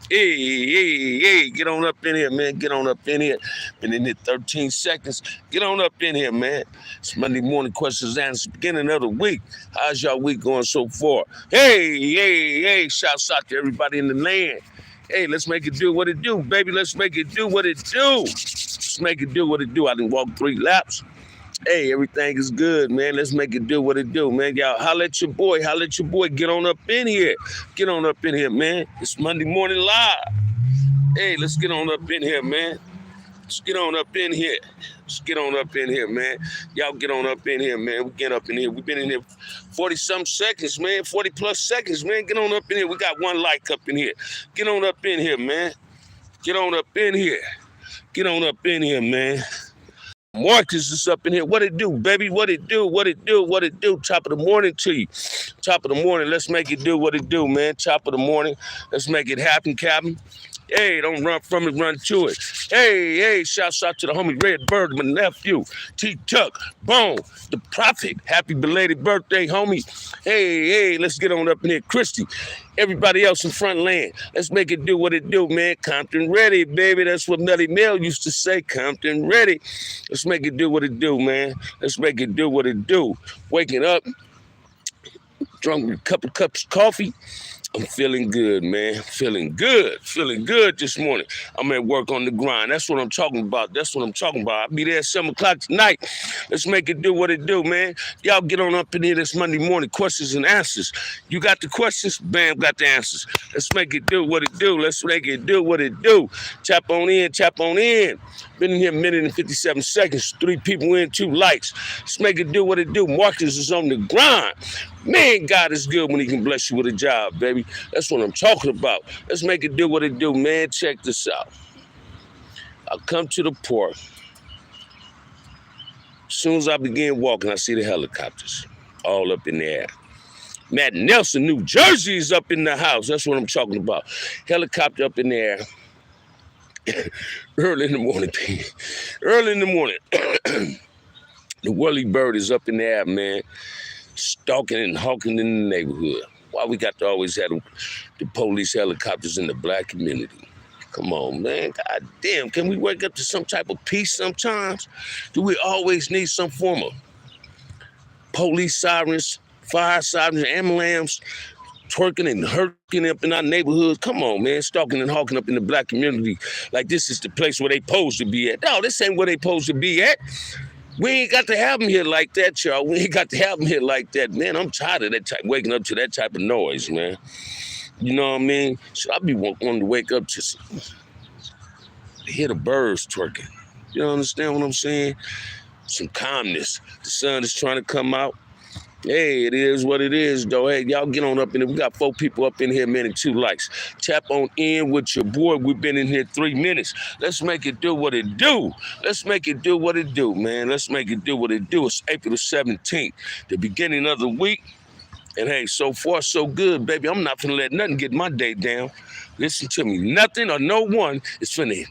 Hey, get on up in here, man. Get on up in here. Been in here 13 seconds. Get on up in here, man. It's Monday morning questions and answers, beginning of the week. How's y'all week going so far? Hey, shouts out to everybody in the land. Hey, let's make it do what it do, baby. Let's make it do what it do. Let's make it do what it do. I done walked 3 laps. Hey, everything is good, man. Let's make it do what it do, man. Y'all holla at your boy. Holla at your boy. Get on up in here. Get on up in here, man. It's Monday Morning Live. Hey, let's get on up in here, man. Let's get on up in here. Let's get on up in here, man. Y'all get on up in here, man. We get up in here. We've been in here 40-some seconds, man. 40-plus seconds, man. Get on up in here. We got 1 like up in here. Get on up in here, man. Get on up in here. Get on up in here, man. Marcus is up in here. What it do, baby? What it do? What it do? What it do? Top of the morning to you. Top of the morning. Let's make it do what it do, man. Top of the morning. Let's make it happen, Captain. Hey, don't run from it, run to it. Hey, shouts out to the homie Red Bird, my nephew, T-Tuck, Bone, the Prophet. Happy belated birthday, homie. Hey, let's get on up in here. Christy, everybody else in front land. Let's make it do what it do, man. Compton ready, baby. That's what Nutty Mel used to say, Compton ready. Let's make it do what it do, man. Let's make it do what it do. Waking up, drunk a couple cups of coffee. I'm feeling good, man. Feeling good this morning. I'm at work on the grind. That's what I'm talking about. I'll be there at 7 o'clock tonight. Let's make it do what it do, man. Y'all get on up in here this Monday morning. Questions and answers. You got the questions? Bam, got the answers. Let's make it do what it do. Let's make it do what it do. Tap on in. Been in here a minute and 57 seconds. 3 people in, 2 likes. Let's make it do what it do. Marcus is on the grind. Man, God is good when he can bless you with a job, baby. That's what I'm talking about. Let's make it do what it do, man. Check this out. I come to the park. As soon as I begin walking, I see the helicopters all up in the air. Matt Nelson, New Jersey is up in the house. That's what I'm talking about. Helicopter up in the air. Early in the morning, baby. Early in the morning. The whirly bird is up in the air, man. Stalking and hawking in the neighborhood. Why we got to always have the police helicopters in the black community? Come on, man. God damn. Can we wake up to some type of peace sometimes? Do we always need some form of police sirens, fire sirens, ambulance, twerking and hurting up in our neighborhoods? Come on, man. Stalking and hawking up in the black community like this is the place where they supposed to be at. No, this ain't where they supposed to be at. We ain't got to have them here like that, y'all. We ain't got to have them here like that, man. I'm tired of that type, waking up to that type of noise, man. You know what I mean? So I be wanting to wake up to hear the birds twerking. You understand what I'm saying? Some calmness. The sun is trying to come out. Hey, it is what it is, though. Hey, y'all get on up in here. We got 4 people up in here, man, and 2 likes. Tap on in with your boy. We've been in here 3 minutes. Let's make it do what it do. Let's make it do what it do, man. Let's make it do what it do. It's April the 17th, the beginning of the week. And hey, so far, so good, baby. I'm not finna let nothing get my day down. Listen to me. Nothing or no one is finna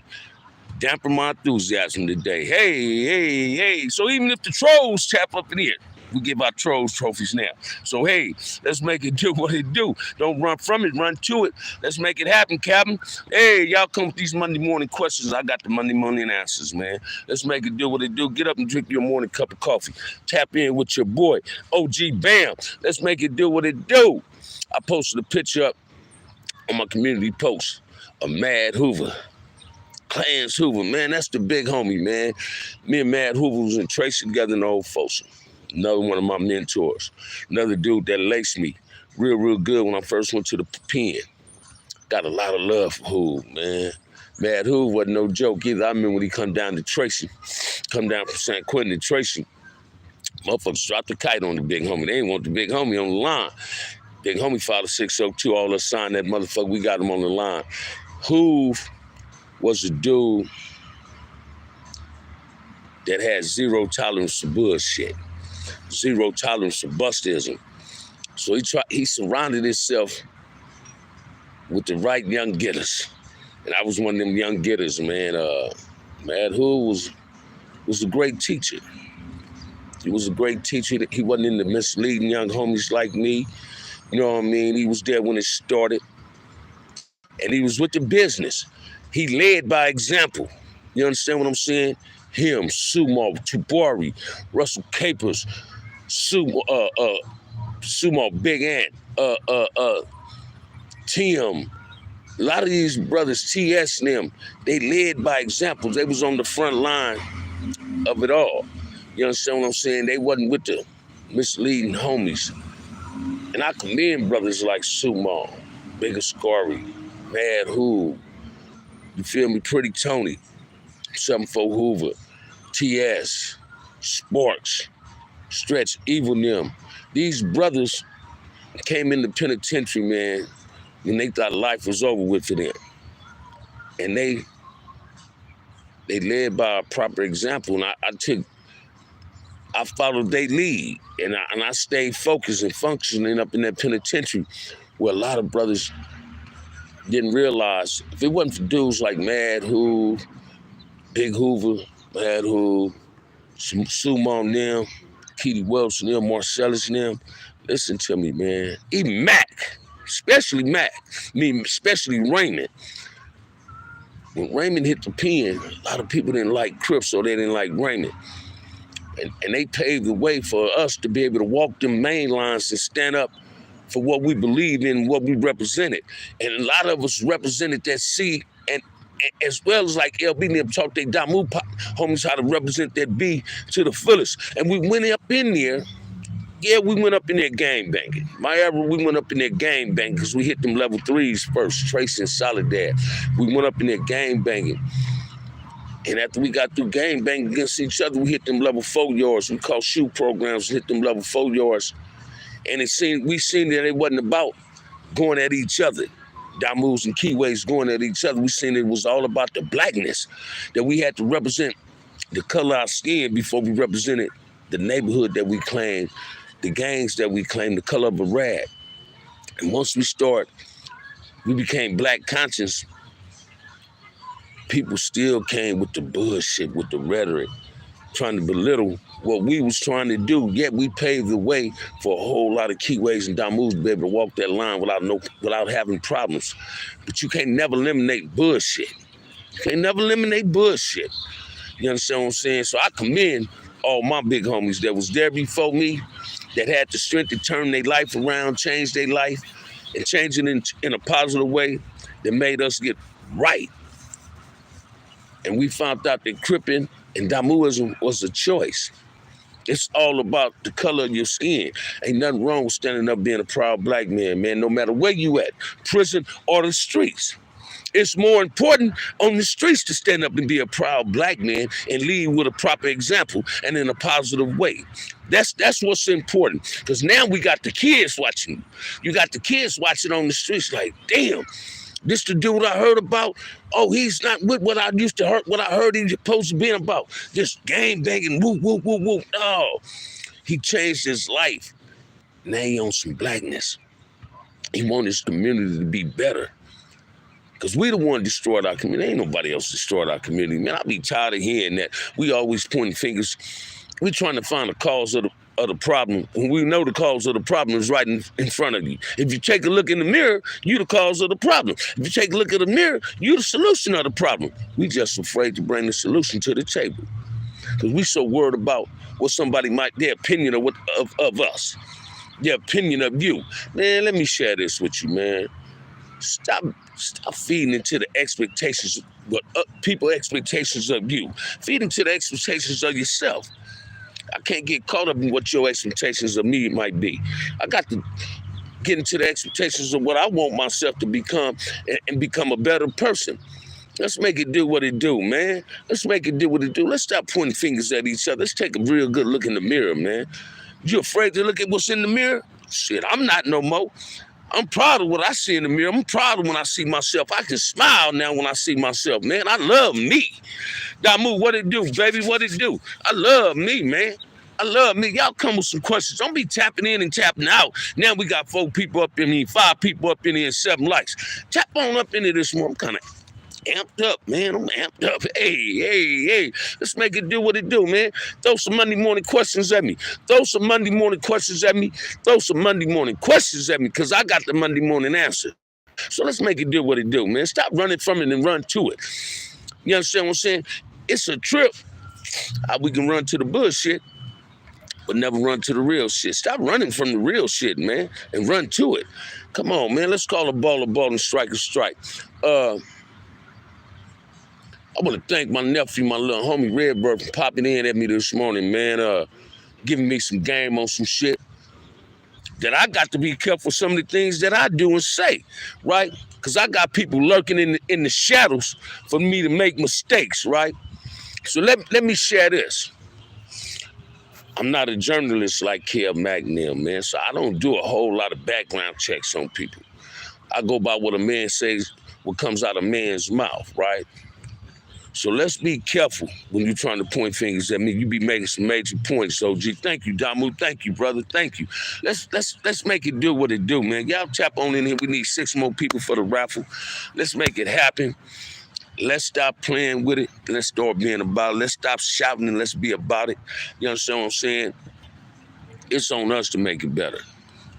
dampen my enthusiasm today. Hey. So even if the trolls tap up in here, we give our trolls trophies now. So, hey, let's make it do what it do. Don't run from it, run to it. Let's make it happen, Captain. Hey, y'all come with these Monday morning questions. I got the Monday morning answers, man. Let's make it do what it do. Get up and drink your morning cup of coffee. Tap in with your boy, OG Bamm. Let's make it do what it do. I posted a picture up on my community post of Mad Hoover. Clarence Hoover, man, that's the big homie, man. Me and Mad Hoover was in Tracy together in Old Folsom. Another one of my mentors. Another dude that laced me real good when I first went to the pen. Got a lot of love for Hoover, man. Mad Hoover wasn't no joke either. I remember when he come down to Tracy, come down from San Quentin to Tracy, motherfuckers dropped the kite on the big homie. They ain't want the big homie on the line. Big homie filed a 602, all us signed that motherfucker. We got him on the line. Hoover was a dude that had 0 tolerance for bullshit. 0 tolerance for bustism. So he surrounded himself with the right young getters. And I was one of them young getters, man. Mad Hoover was a great teacher. He was a great teacher. He wasn't into misleading young homies like me. You know what I mean? He was there when it started. and he was with the business. He led by example. You understand what I'm saying? Him, Sumo, Tubari, Russell Capers, Sumo, Big Ant, Tim. A lot of these brothers, TS and them, they led by examples. They was on the front line of it all. You understand what I'm saying? They wasn't with the misleading homies. And I commend brothers like Sumo, Big Ascari, Mad Who, you feel me? Pretty Tony, 74 Hoover, TS, Sparks, Stretch, Evil them. These brothers came in the penitentiary, man, when they thought life was over with for them. And they led by a proper example. And I followed their lead. And I stayed focused and functioning up in that penitentiary where a lot of brothers didn't realize if it wasn't for dudes like Mad Who, Big Hoover, Mad Who, Sumo and them, Keely Welch and them, Marcellus and them, listen to me, man. Even Mac, especially Mac, especially Raymond. When Raymond hit the pen, a lot of people didn't like Crips, so they didn't like Raymond. And they paved the way for us to be able to walk them main lines and stand up for what we believe in, what we represented. And a lot of us represented that C, and as well as like LB and them taught they Damu homies how to represent that B to the fullest. And we went up in there, we went up in there gang banging. My era, we went up in there gang banging because we hit them level 3s first, Tracy and Solidad. We went up in there gang banging. And after we got through gang banging against each other, we hit them level 4 yards. We call shoe programs, hit them level 4 yards. And we seen that it wasn't about going at each other. Damus and Keyways going at each other. We seen it was all about the blackness, that we had to represent the color of our skin before we represented the neighborhood that we claimed, the gangs that we claimed, the color of a rag. And once we became black conscious, people still came with the bullshit, with the rhetoric, trying to belittle what we was trying to do. Yet we paved the way for a whole lot of Keyways and Damus to be able to walk that line without having problems. But you can't never eliminate bullshit. You can't never eliminate bullshit. You understand what I'm saying? So I commend all my big homies that was there before me, that had the strength to turn their life around, change their life, and change it in a positive way that made us get right. And we found out that Crippin' and Damuism was a choice. It's all about the color of your skin. Ain't nothing wrong with standing up being a proud black man, no matter where you at, prison or the streets. It's more important on the streets to stand up and be a proud black man and lead with a proper example and in a positive way. That's what's important, because now we got the kids watching. You got the kids watching on the streets like, damn, this the dude I heard about? Oh, he's not with what I used to heard, what I heard he's supposed to be about. Just gang banging, whoop, whoop, whoop, whoop. No, he changed his life. Now he on some blackness. He want his community to be better. Because we the one destroyed our community. Ain't nobody else destroyed our community. Man, I be tired of hearing that. We always pointing fingers. We trying to find the cause of the problem when we know the cause of the problem is right in front of you. If you take a look in the mirror, you the cause of the problem. If you take a look at the mirror, you the solution of the problem. We just afraid to bring the solution to the table. Because we so worried about what somebody their opinion of us, their opinion of you. Man, let me share this with you, man. Stop feeding into the expectations, people expectations of you. Feed into the expectations of yourself. I can't get caught up in what your expectations of me might be. I got to get into the expectations of what I want myself to become and become a better person. Let's make it do what it do, man. Let's make it do what it do. Let's stop pointing fingers at each other. Let's take a real good look in the mirror, man. You afraid to look at what's in the mirror? Shit, I'm not no more. I'm proud of what I see in the mirror. I'm proud of when I see myself. I can smile now when I see myself, man. I love me. Damu, what it do, baby? What it do? I love me, man. I love me. Y'all come with some questions. Don't be tapping in and tapping out. Now we got 4 people up in here, 5 people up in here, and 7 likes. Tap on up into this one. I'm kind of amped up, man. I'm amped up. Hey. Let's make it do what it do, man. Throw some Monday morning questions at me. Throw some Monday morning questions at me. Throw some Monday morning questions at me, because I got the Monday morning answer. So let's make it do what it do, man. Stop running from it and run to it. You understand what I'm saying? It's a trip how we can run to the bullshit, but never run to the real shit. Stop running from the real shit, man, and run to it. Come on, man. Let's call a ball and strike a strike. I want to thank my nephew, my little homie Redbird, for popping in at me this morning, man. Giving me some game on some shit that I got to be careful some of the things that I do and say, right? Because I got people lurking in the shadows for me to make mistakes, right? So let me share this. I'm not a journalist like Kev McNeil, man, so I don't do a whole lot of background checks on people. I go by what a man says, what comes out of man's mouth, right? So let's be careful when you're trying to point fingers at me. You be making some major points, OG. Thank you, Damu. Thank you, brother. Thank you. Let's make it do what it do, man. Y'all tap on in here. We need 6 more people for the raffle. Let's make it happen. Let's stop playing with it. Let's start being about it. Let's stop shouting and let's be about it. You understand what I'm saying? It's on us to make it better.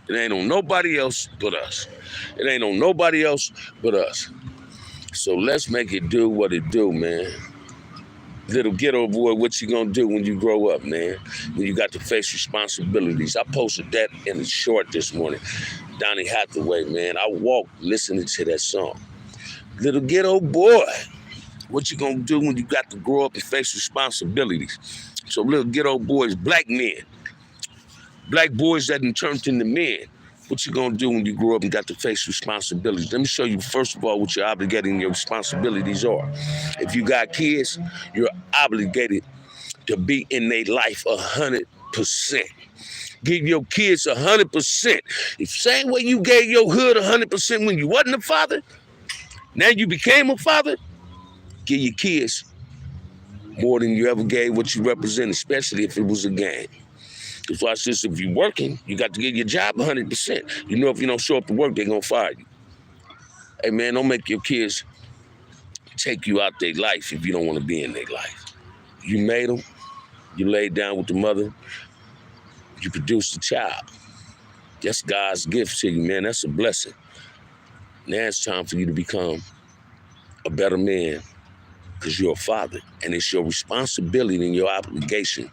It ain't on nobody else but us. It ain't on nobody else but us. So let's make it do what it do, man. Little ghetto boy, what you gonna do when you grow up, man? When you got to face responsibilities. I posted that in the short this morning. Donnie Hathaway, man. I walked listening to that song. Little ghetto boy, what you gonna do when you got to grow up and face responsibilities? So little ghetto boys, black men, black boys that done turned into men. What you gonna do when you grow up and got to face responsibilities? Let me show you, first of all, what your obligating your responsibilities are. If you got kids, you're obligated to be in their life 100%. Give your kids 100%. If same way you gave your hood 100% when you wasn't a father, now you became a father, give your kids more than you ever gave what you represent, especially if it was a game. Because watch this, if you're working, you got to give your job 100%. You know if you don't show up to work, they're going to fire you. Hey, man, don't make your kids take you out their life if you don't want to be in their life. You made them. You laid down with the mother. You produced a child. That's God's gift to you, man. That's a blessing. Now it's time for you to become a better man because you're a father. And it's your responsibility and your obligation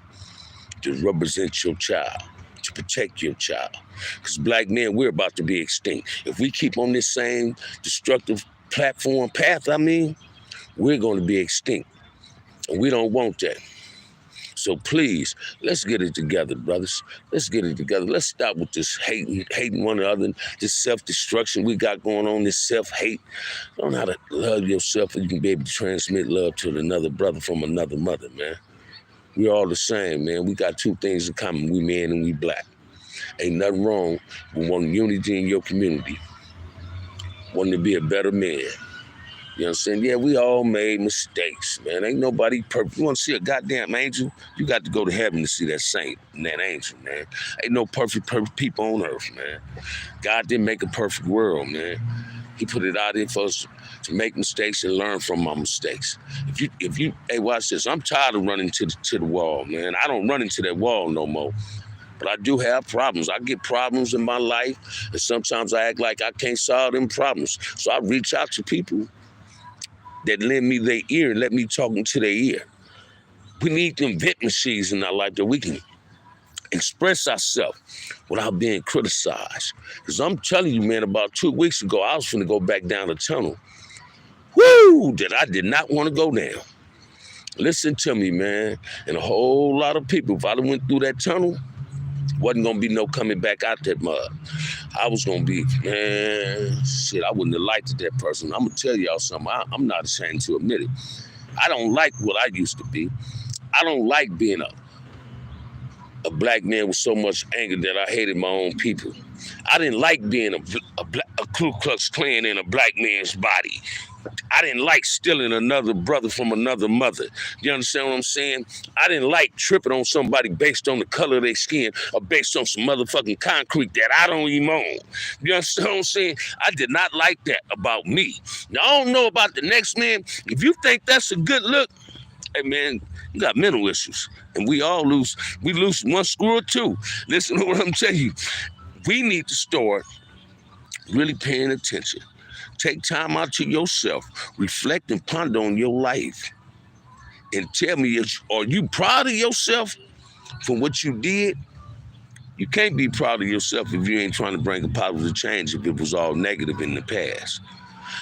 to represent your child, to protect your child. Because black men, we're about to be extinct. If we keep on this same destructive platform path, we're going to be extinct. And we don't want that. So please, let's get it together, brothers. Let's get it together. Let's stop with this hating one another, this self-destruction we got going on, this self-hate. Learn how to love yourself and you can be able to transmit love to another brother from another mother, man. We're all the same, man. We got 2 things in common. We men and we black. Ain't nothing wrong with wanting unity in your community. Wanting to be a better man. You know what I'm saying? Yeah, we all made mistakes, man. Ain't nobody perfect. You want to see a goddamn angel? You got to go to heaven to see that saint and that angel, man. Ain't no perfect people on earth, man. God didn't make a perfect world, man. He put it out there for us to make mistakes and learn from our mistakes. If you, hey, watch this. I'm tired of running to the wall, man. I don't run into that wall no more. But I do have problems. I get problems in my life, and sometimes I act like I can't solve them problems. So I reach out to people that lend me their ear and let me talk into their ear. We need them vent machines in our life that we can express ourselves without being criticized. Because I'm telling you, man, about 2 weeks ago, I was finna go back down the tunnel. Woo! That I did not want to go down. Listen to me, man. And a whole lot of people, if I went through that tunnel, wasn't gonna be no coming back out that mud. I was gonna be, man, shit, I wouldn't have liked that person. I'm gonna tell y'all something. I'm not ashamed to admit it. I don't like what I used to be. I don't like being a black man with so much anger that I hated my own people. I didn't like being a Ku Klux Klan in a black man's body. I didn't like stealing another brother from another mother. You understand what I'm saying? I didn't like tripping on somebody based on the color of their skin or based on some motherfucking concrete that I don't even own. You understand what I'm saying? I did not like that about me. Now, I don't know about the next man. If you think that's a good look, hey, man, you got mental issues. And we lose one screw or two. Listen to what I'm telling you. We need to start really paying attention Take time out to yourself. Reflect and ponder on your life. And tell me, are you proud of yourself for what you did? You can't be proud of yourself if you ain't trying to bring a positive change if it was all negative in the past.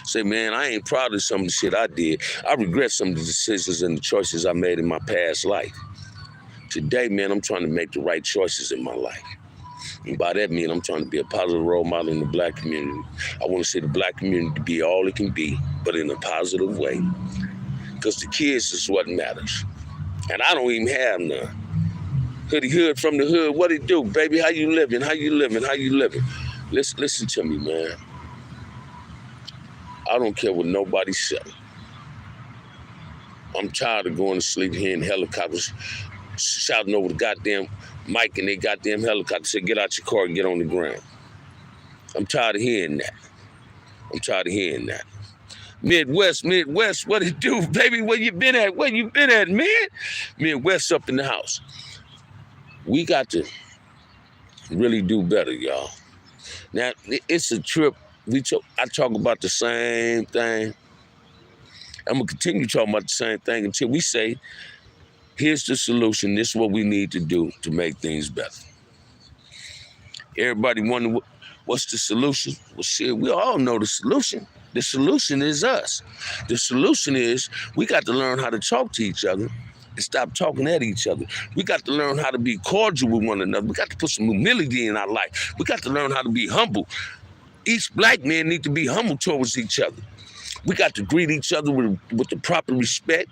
Say, man, I ain't proud of some of the shit I did. I regret some of the decisions and the choices I made in my past life. Today, man, I'm trying to make the right choices in my life. And by that, mean I'm trying to be a positive role model in the black community. I want to see the black community be all it can be, but in a positive way. Because the kids is what matters. And I don't even have none. Hoodie Hood from the hood, what it do, baby? How you living? How you living? How you living? Listen to me, man. I don't care what nobody say. I'm tired of going to sleep hearing helicopters shouting over the goddamn mic and they goddamn helicopter say, get out your car and get on the ground. I'm tired of hearing that. I'm tired of hearing that. Midwest, what it do, baby? Where you been at? Where you been at, man? Midwest up in the house. We got to really do better, y'all. Now, it's a trip. I talk about the same thing. I'm going to continue talking about the same thing until we say, here's the solution. This is what we need to do to make things better. Everybody wonder what's the solution? Well, shit, we all know the solution. The solution is us. The solution is we got to learn how to talk to each other and stop talking at each other. We got to learn how to be cordial with one another. We got to put some humility in our life. We got to learn how to be humble. Each black man need to be humble towards each other. We got to greet each other with the proper respect.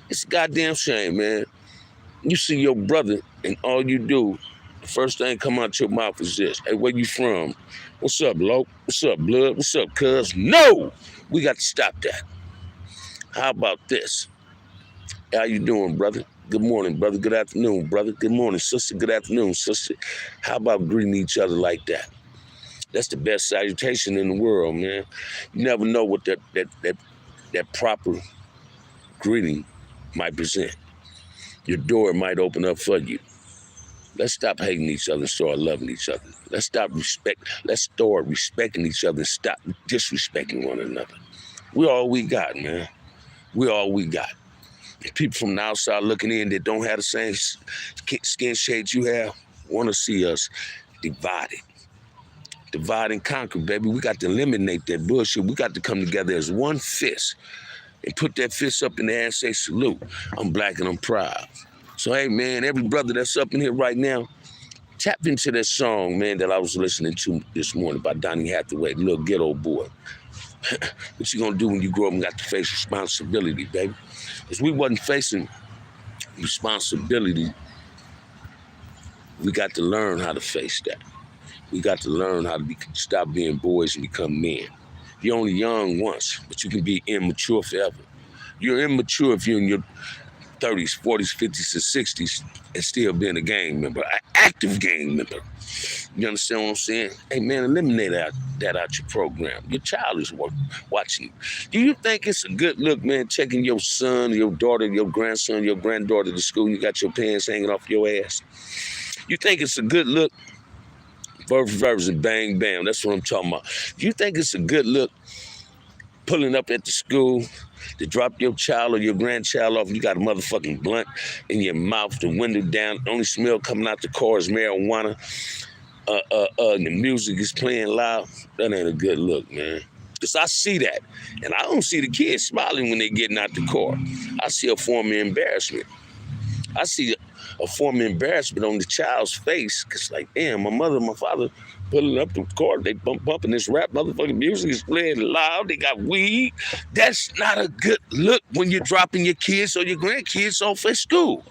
It's a goddamn shame, man. You see your brother and all you do, the first thing come out your mouth is this. Hey, where you from? What's up, Lo? What's up, blood? What's up, cuz? No! We got to stop that. How about this? How you doing, brother? Good morning, brother. Good afternoon, brother. Good morning, sister. Good afternoon, sister. How about greeting each other like that? That's the best salutation in the world, man. You never know what that proper greeting might present. Your door might open up for you. Let's stop hating each other and start loving each other. Let's start respecting each other and stop disrespecting one another. We're all we got, man. We're all we got. And people from the outside looking in that don't have the same skin shades you have want to see us divided. Divide and conquer, baby. We got to eliminate that bullshit. We got to come together as one fist and put that fist up in the air and say, salute. I'm black and I'm proud. So, hey, man, every brother that's up in here right now, tap into that song, man, that I was listening to this morning by Donny Hathaway, Little Ghetto Boy. What you gonna do when you grow up and got to face responsibility, baby? Because we wasn't facing responsibility. We got to learn how to face that. We got to learn how to stop being boys and become men. You're only young once, but you can be immature forever. You're immature if you're in your 30s, 40s, 50s, and 60s and still being a gang member, an active gang member. You understand what I'm saying? Hey, man, eliminate that out your program. Your child is watching you. Do you think it's a good look, man, taking your son, your daughter, your grandson, your granddaughter to school, you got your pants hanging off your ass? You think it's a good look? Version, bang, bam. That's what I'm talking about. You think it's a good look pulling up at the school to drop your child or your grandchild off? You got a motherfucking blunt in your mouth, the window down, the only smell coming out the car is marijuana. And the music is playing loud. That ain't a good look, man. Because I see that. And I don't see the kids smiling when they're getting out the car. I see a form of embarrassment. I see a form of embarrassment on the child's face. Because, like, damn, my mother and my father pulling up the car, they bumping this rap motherfucking music is playing loud. They got weed. That's not a good look when you're dropping your kids or your grandkids off at school.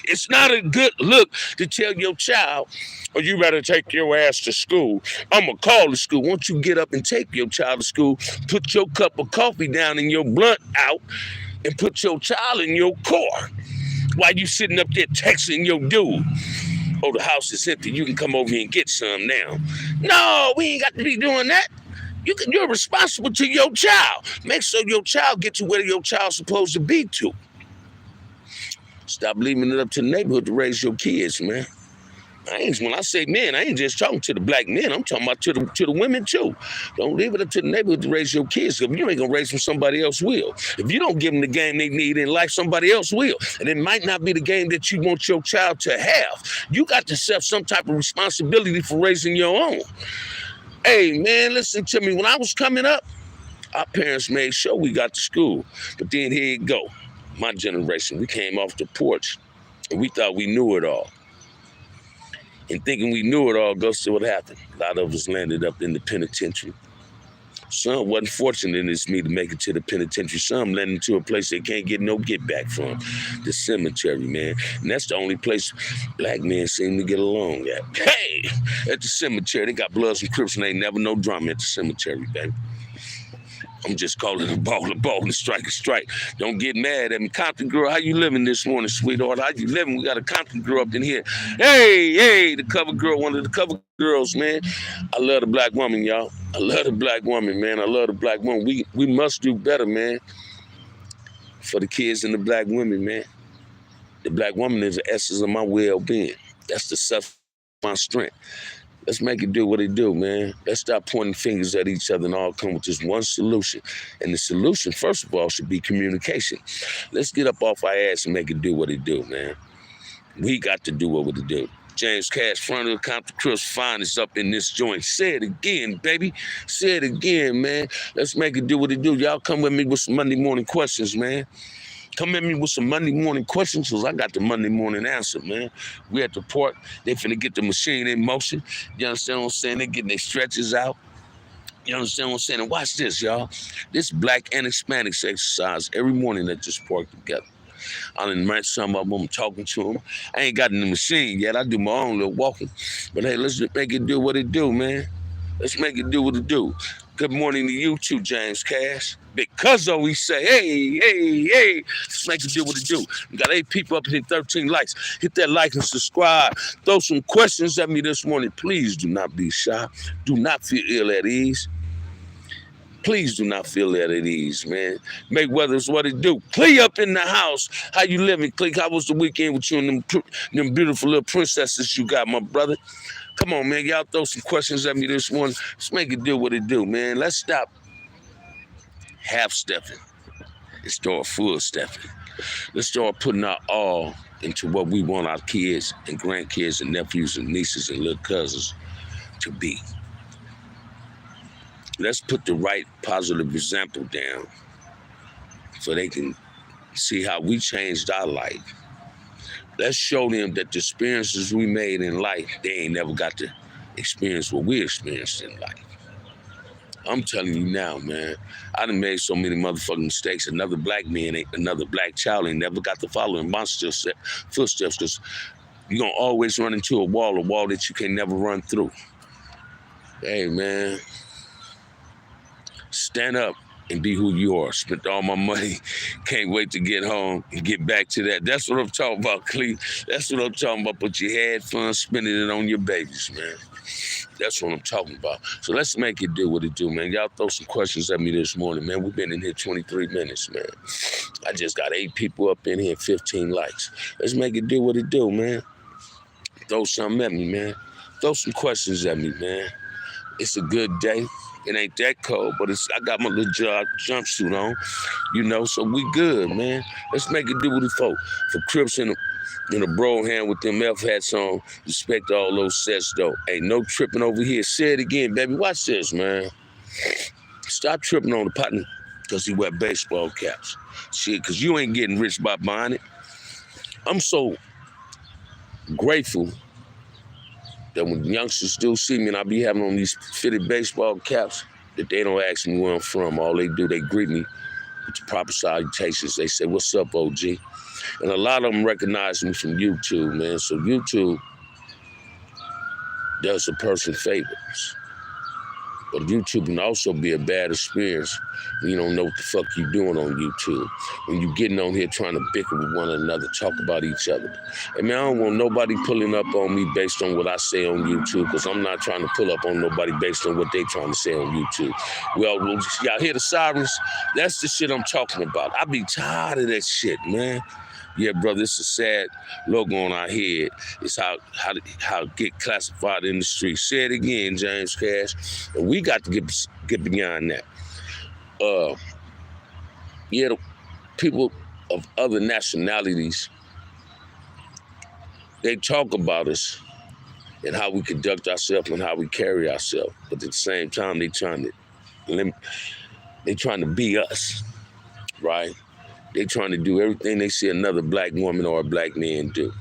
It's not a good look to tell your child, or you better take your ass to school. I'm going to call the school. Once you get up and take your child to school, put your cup of coffee down and your blunt out and put your child in your car while you sitting up there texting your dude. Oh, the house is empty. You can come over here and get some now. No, we ain't got to be doing that. You're responsible to your child. Make sure your child gets to where your child's supposed to be to. Stop leaving it up to the neighborhood to raise your kids, man. When I say men, I ain't just talking to the black men. I'm talking about to the women too. Don't leave it up to the neighborhood to raise your kids. If you ain't gonna raise them, somebody else will. If you don't give them the game they need in life, somebody else will. And it might not be the game that you want your child to have. You got to accept some type of responsibility for raising your own. Hey man, listen to me. When I was coming up, our parents made sure we got to school. But then here it go. My generation, we came off the porch and we thought we knew it all. And thinking we knew it all goes to what happened. A lot of us landed up in the penitentiary. Some wasn't fortunate as me to make it to the penitentiary. Some landed into a place they can't get no get back from. The cemetery, man. And that's the only place black men seem to get along at. Hey, at the cemetery, they got Bloods and Crips and ain't never no drama at the cemetery, baby. I'm just calling a ball and strike a strike. Don't get mad at me. Compton girl, how you living this morning, sweetheart? How you living? We got a Compton girl up in here. Hey, the cover girl, one of the cover girls, man. I love the black woman, y'all. I love the black woman, man. I love the black woman. We must do better, man, for the kids and the black women, man. The black woman is the essence of my well-being. That's the stuff, my strength. Let's make it do what it do, man. Let's stop pointing fingers at each other and all come with just one solution. And the solution, first of all, should be communication. Let's get up off our ass and make it do what it do, man. We got to do what it do. James Cash, front of the Compton Crips finest up in this joint. Say it again, baby. Say it again, man. Let's make it do what it do. Y'all come with me with some Monday morning questions, man. Come at me with some Monday morning questions, because I got the Monday morning answer, man. We at the port. They finna get the machine in motion. You understand what I'm saying? They getting their stretches out. You understand what I'm saying? And watch this, y'all. This black and Hispanics exercise every morning at this park together. I done met some of them. I'm talking to them. I ain't got in the machine yet. I do my own little walking. But hey, let's make it do what it do, man. Let's make it do what it do. Good morning to you too, James Cash. Because we say, hey, let's make it do what it do. We got 8 people up here, 13 likes. Hit that like and subscribe. Throw some questions at me this morning. Please do not be shy. Do not feel ill at ease. Please do not feel ill at ease, man. Mayweather's what it do. Clee up in the house. How you living, Clee? How was the weekend with you and them beautiful little princesses you got, my brother? Come on, man. Y'all throw some questions at me this morning. Let's make it do what it do, man. Let's stop half-stepping and start full-stepping. Let's start putting our all into what we want our kids and grandkids and nephews and nieces and little cousins to be. Let's put the right positive example down so they can see how we changed our life. Let's show them that the experiences we made in life, they ain't never got to experience what we experienced in life. I'm telling you now, man, I done made so many motherfucking mistakes. Another black child ain't never got to follow in my footsteps, because you're going to always run into a wall that you can never run through. Hey, man, stand up and be who you are. Spent all my money. Can't wait to get home and get back to that. That's what I'm talking about, Cleve. That's what I'm talking about. But you had fun spending it on your babies, man. That's what I'm talking about. So let's make it do what it do, man. Y'all throw some questions at me this morning, man. We've been in here 23 minutes, man. I just got 8 people up in here, 15 likes. Let's make it do what it do, man. Throw something at me, man. Throw some questions at me, man. It's a good day. It ain't that cold, but I got my little jumpsuit on, you know, so we good, man. Let's make it do what it for. For Crips in a bro hand with them F hats on, respect all those sets, though. Ain't no tripping over here. Say it again, baby. Watch this, man. Stop tripping on the partner because he wear baseball caps. Shit, because you ain't getting rich by buying it. I'm so grateful that when youngsters do see me and I be having on these fitted baseball caps, that they don't ask me where I'm from. All they do, they greet me with the proper salutations. They say, "What's up, OG?" And a lot of them recognize me from YouTube, man. So YouTube does a person favors. But YouTube can also be a bad experience when you don't know what the fuck you doing on YouTube. When you getting on here trying to bicker with one another, talk about each other. I mean, I don't want nobody pulling up on me based on what I say on YouTube, because I'm not trying to pull up on nobody based on what they trying to say on YouTube. Well, y'all hear the sirens? That's the shit I'm talking about. I be tired of that shit, man. Yeah, brother, it's a sad logo on our head. It's how get classified in the street. Say it again, James Cash. And we got to get beyond that. The people of other nationalities, they talk about us and how we conduct ourselves and how we carry ourselves. But at the same time, they trying to be us, right? They trying to do everything they see another black woman or a black man do.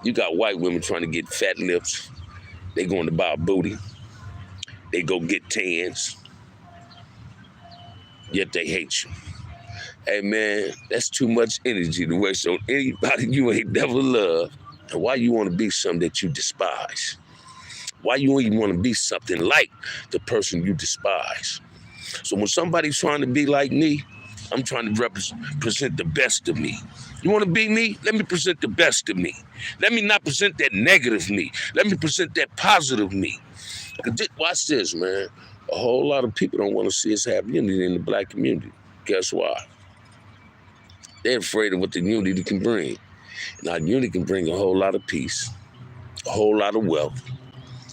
You got white women trying to get fat lips. They going to buy a booty. They go get tans. Yet they hate you. Hey man, that's too much energy to waste on anybody you ain't never loved. And why you want to be something that you despise? Why you even want to be something like the person you despise? So when somebody's trying to be like me, I'm trying to represent the best of me. You want to be me? Let me present the best of me. Let me not present that negative me. Let me present that positive me. Watch this, man. A whole lot of people don't want to see us have unity in the black community. Guess why? They're afraid of what the unity can bring. Now, unity can bring a whole lot of peace, a whole lot of wealth,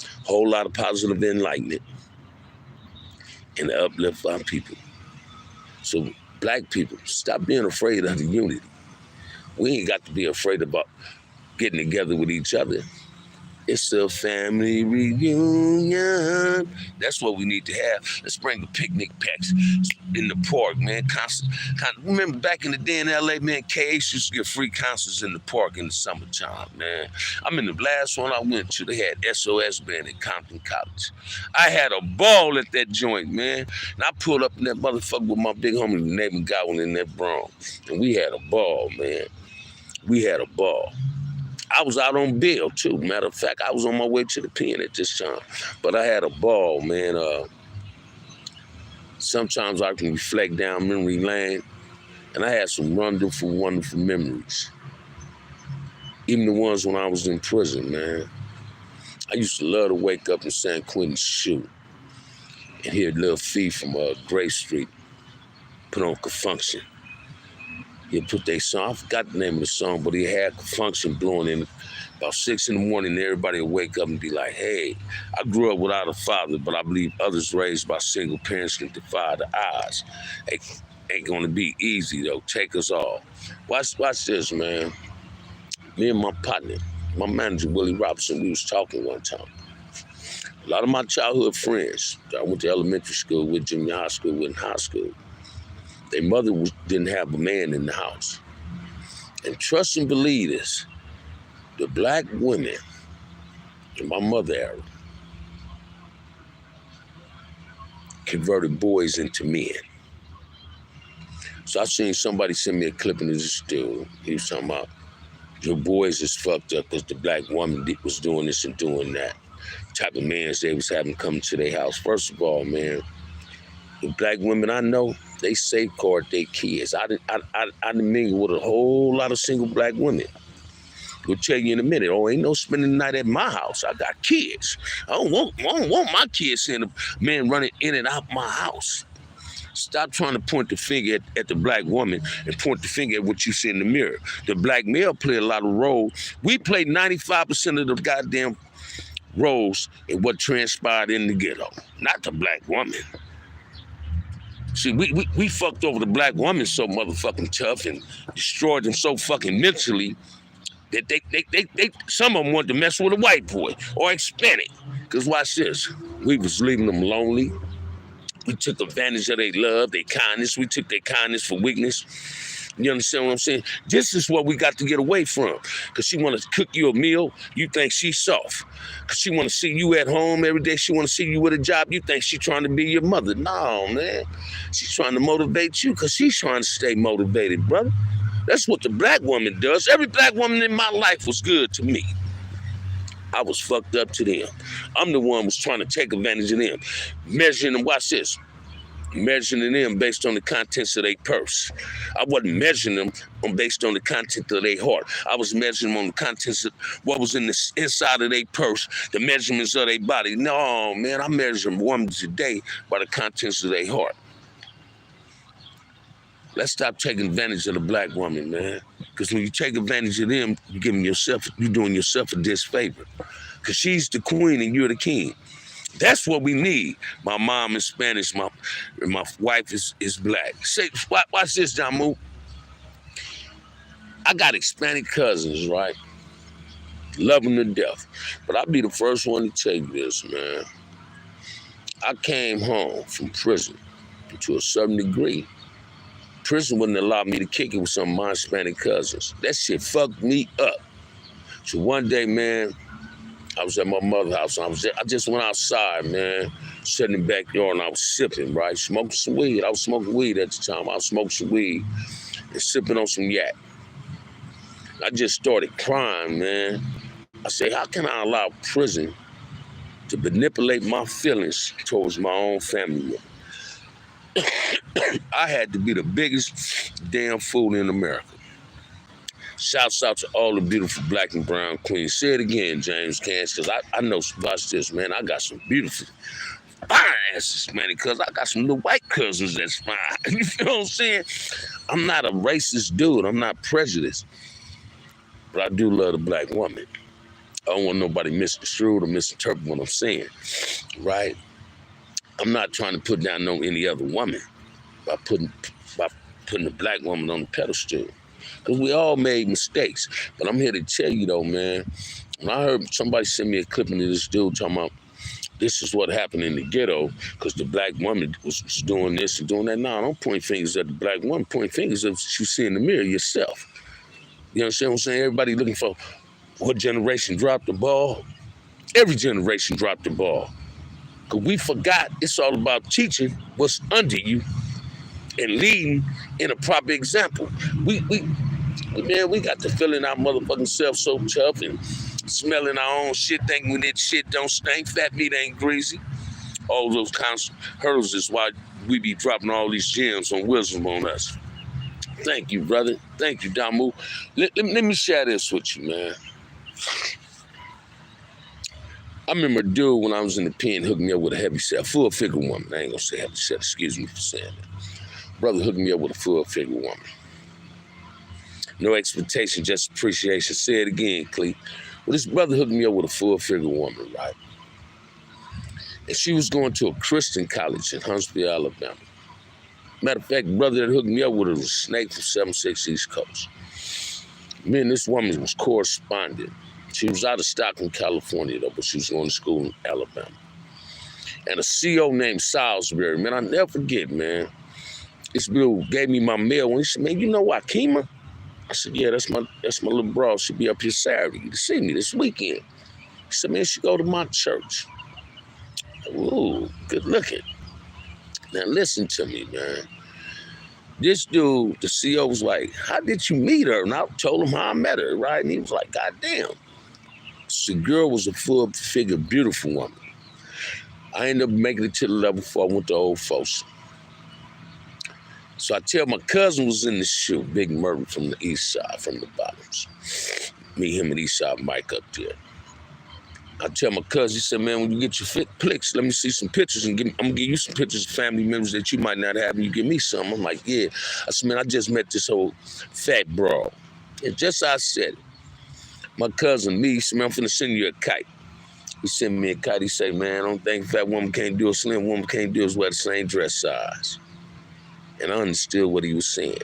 a whole lot of positive enlightenment, and uplift our people. So, black people, stop being afraid of the unity. We ain't got to be afraid about getting together with each other. It's a family reunion. That's what we need to have. Let's bring the picnic packs in the park, man. Remember back in the day in LA, man, KH used to get free concerts in the park in the summertime, man. I mean, the last one I went to, they had SOS Band at Compton College. I had a ball at that joint, man. And I pulled up in that motherfucker with my big homie, the neighbor Godwin, in that Bronx. And we had a ball, man. We had a ball. I was out on bail, too. Matter of fact, I was on my way to the pen at this time. But I had a ball, man. Sometimes I can reflect down memory lane, and I had some wonderful, wonderful memories. Even the ones when I was in prison, man. I used to love to wake up in San Quentin's shoe and hear Lil Fee from Gray Street put on Function. He'd put their song, I forgot the name of the song, but he had Function blowing in about 6 in the morning, and everybody would wake up and be like, hey, I grew up without a father, but I believe others raised by single parents can defy the odds. Ain't gonna be easy though, take us all. Watch this, man. Me and my partner, my manager, Willie Robinson, we was talking one time. A lot of my childhood friends that I went to elementary school with, junior high school with, in high school, their mother didn't have a man in the house. And trust and believe this, the black women in my mother era converted boys into men. So I seen somebody send me a clip of this dude. He was talking about, your boys is fucked up because the black woman was doing this and doing that. The type of mans they was having come to their house. First of all, man, the black women I know, they safeguard their kids. I didn't mingle with a whole lot of single black women. We'll tell you in a minute, oh, ain't no spending the night at my house. I got kids. I don't want my kids seeing a man running in and out my house. Stop trying to point the finger at the black woman and point the finger at what you see in the mirror. The black male play a lot of role. We play 95% of the goddamn roles in what transpired in the ghetto, not the black woman. See, we fucked over the black woman so motherfucking tough and destroyed them so fucking mentally that they some of them wanted to mess with a white boy or Hispanic. Because watch this, we was leaving them lonely. We took advantage of their love, their kindness. We took their kindness for weakness. You understand what I'm saying? This is what we got to get away from. Because she want to cook you a meal, you think she's soft. Because she want to see you at home every day. She want to see you with a job, you think she trying to be your mother. No, man. She's trying to motivate you because she's trying to stay motivated, brother. That's what the black woman does. Every black woman in my life was good to me. I was fucked up to them. I'm the one who was trying to take advantage of them. Measuring them, watch this. Measuring them based on the contents of their purse. I wasn't measuring them based on the content of their heart. I was measuring them on the contents of what was in the inside of their purse, the measurements of their body. No, man, I measure women today by the contents of their heart. Let's stop taking advantage of the black woman, man. Because when you take advantage of them, you're doing yourself a disfavor. Because she's the queen and you're the king. That's what we need. My mom is Spanish, my wife is black. Say, watch this, Jamu. I got Hispanic cousins, right? Love them to death. But I'll be the first one to tell you this, man. I came home from prison to a certain degree. Prison wouldn't allow me to kick it with some of my Hispanic cousins. That shit fucked me up. So one day, man, I was at my mother's house. I just went outside, man, sitting in the backyard, and I was sipping, right? Smoking some weed. I was smoking weed at the time. I was smoking some weed and sipping on some yak. I just started crying, man. I said, how can I allow prison to manipulate my feelings towards my own family? I had to be the biggest damn fool in America. Shouts out to all the beautiful black and brown queens. Say it again, James Cans, because I know, watch this, man. I got some beautiful fine asses, man, because I got some little white cousins that's fine. You feel what I'm saying? I'm not a racist dude. I'm not prejudiced. But I do love the black woman. I don't want nobody misconstrued or misinterpret what I'm saying, right? I'm not trying to put down any other woman by putting the black woman on the pedestal. Because we all made mistakes. But I'm here to tell you, though, man, when I heard somebody send me a clip of this dude talking about this is what happened in the ghetto because the black woman was doing this and doing that. No, don't point fingers at the black woman. Point fingers at what you see in the mirror yourself. You understand what I'm saying? Everybody looking for what generation dropped the ball. Every generation dropped the ball. Because we forgot it's all about teaching what's under you and leading in a proper example. We got to feeling our motherfucking self so tough and smelling our own shit, thinking when that shit don't stink, fat meat ain't greasy. All those kinds of hurdles is why we be dropping all these gems on wisdom on us. Thank you, brother. Thank you, Damu. Let me share this with you, man. I remember a dude when I was in the pen hooked me up with a heavy set, full figure woman. I ain't gonna say heavy set, excuse me for saying that. Brother hooked me up with a full figure woman. No expectation, just appreciation. Say it again, Clee. Well, this brother hooked me up with a full figure woman, right? And she was going to a Christian college in Huntsville, Alabama. Matter of fact, brother that hooked me up with her was a snake from 76 East Coast. Me and this woman was corresponding. She was out of Stockton, California, though, but she was going to school in Alabama. And a CO named Salisbury, man, I'll never forget, man. This dude gave me my mail and he said, man, you know Akima? I said, yeah, that's my little bro. She'll be up here Saturday to see me this weekend. He said, man, she go to my church. Ooh, good looking. Now listen to me, man. This dude, the CO was like, how did you meet her? And I told him how I met her, right? And he was like, God damn. The girl was a full figure, beautiful woman. I ended up making it to the level before I went to Old Folsom. So I tell my cousin was in the shoe, Big Murray from the east side, from the bottoms. Me, him, and east side Mike up there. I tell my cousin, he said, man, when you get your pics, let me see some pictures and I'm gonna give you some pictures of family members that you might not have and you give me some. I'm like, yeah. I said, man, I just met this old fat broad. And just as I said it, my cousin, me, he said, man, I'm finna send you a kite. He sent me a kite. He said, man, I don't think a fat woman can't do a slim woman can't do is wear the same dress size. And I understood what he was saying.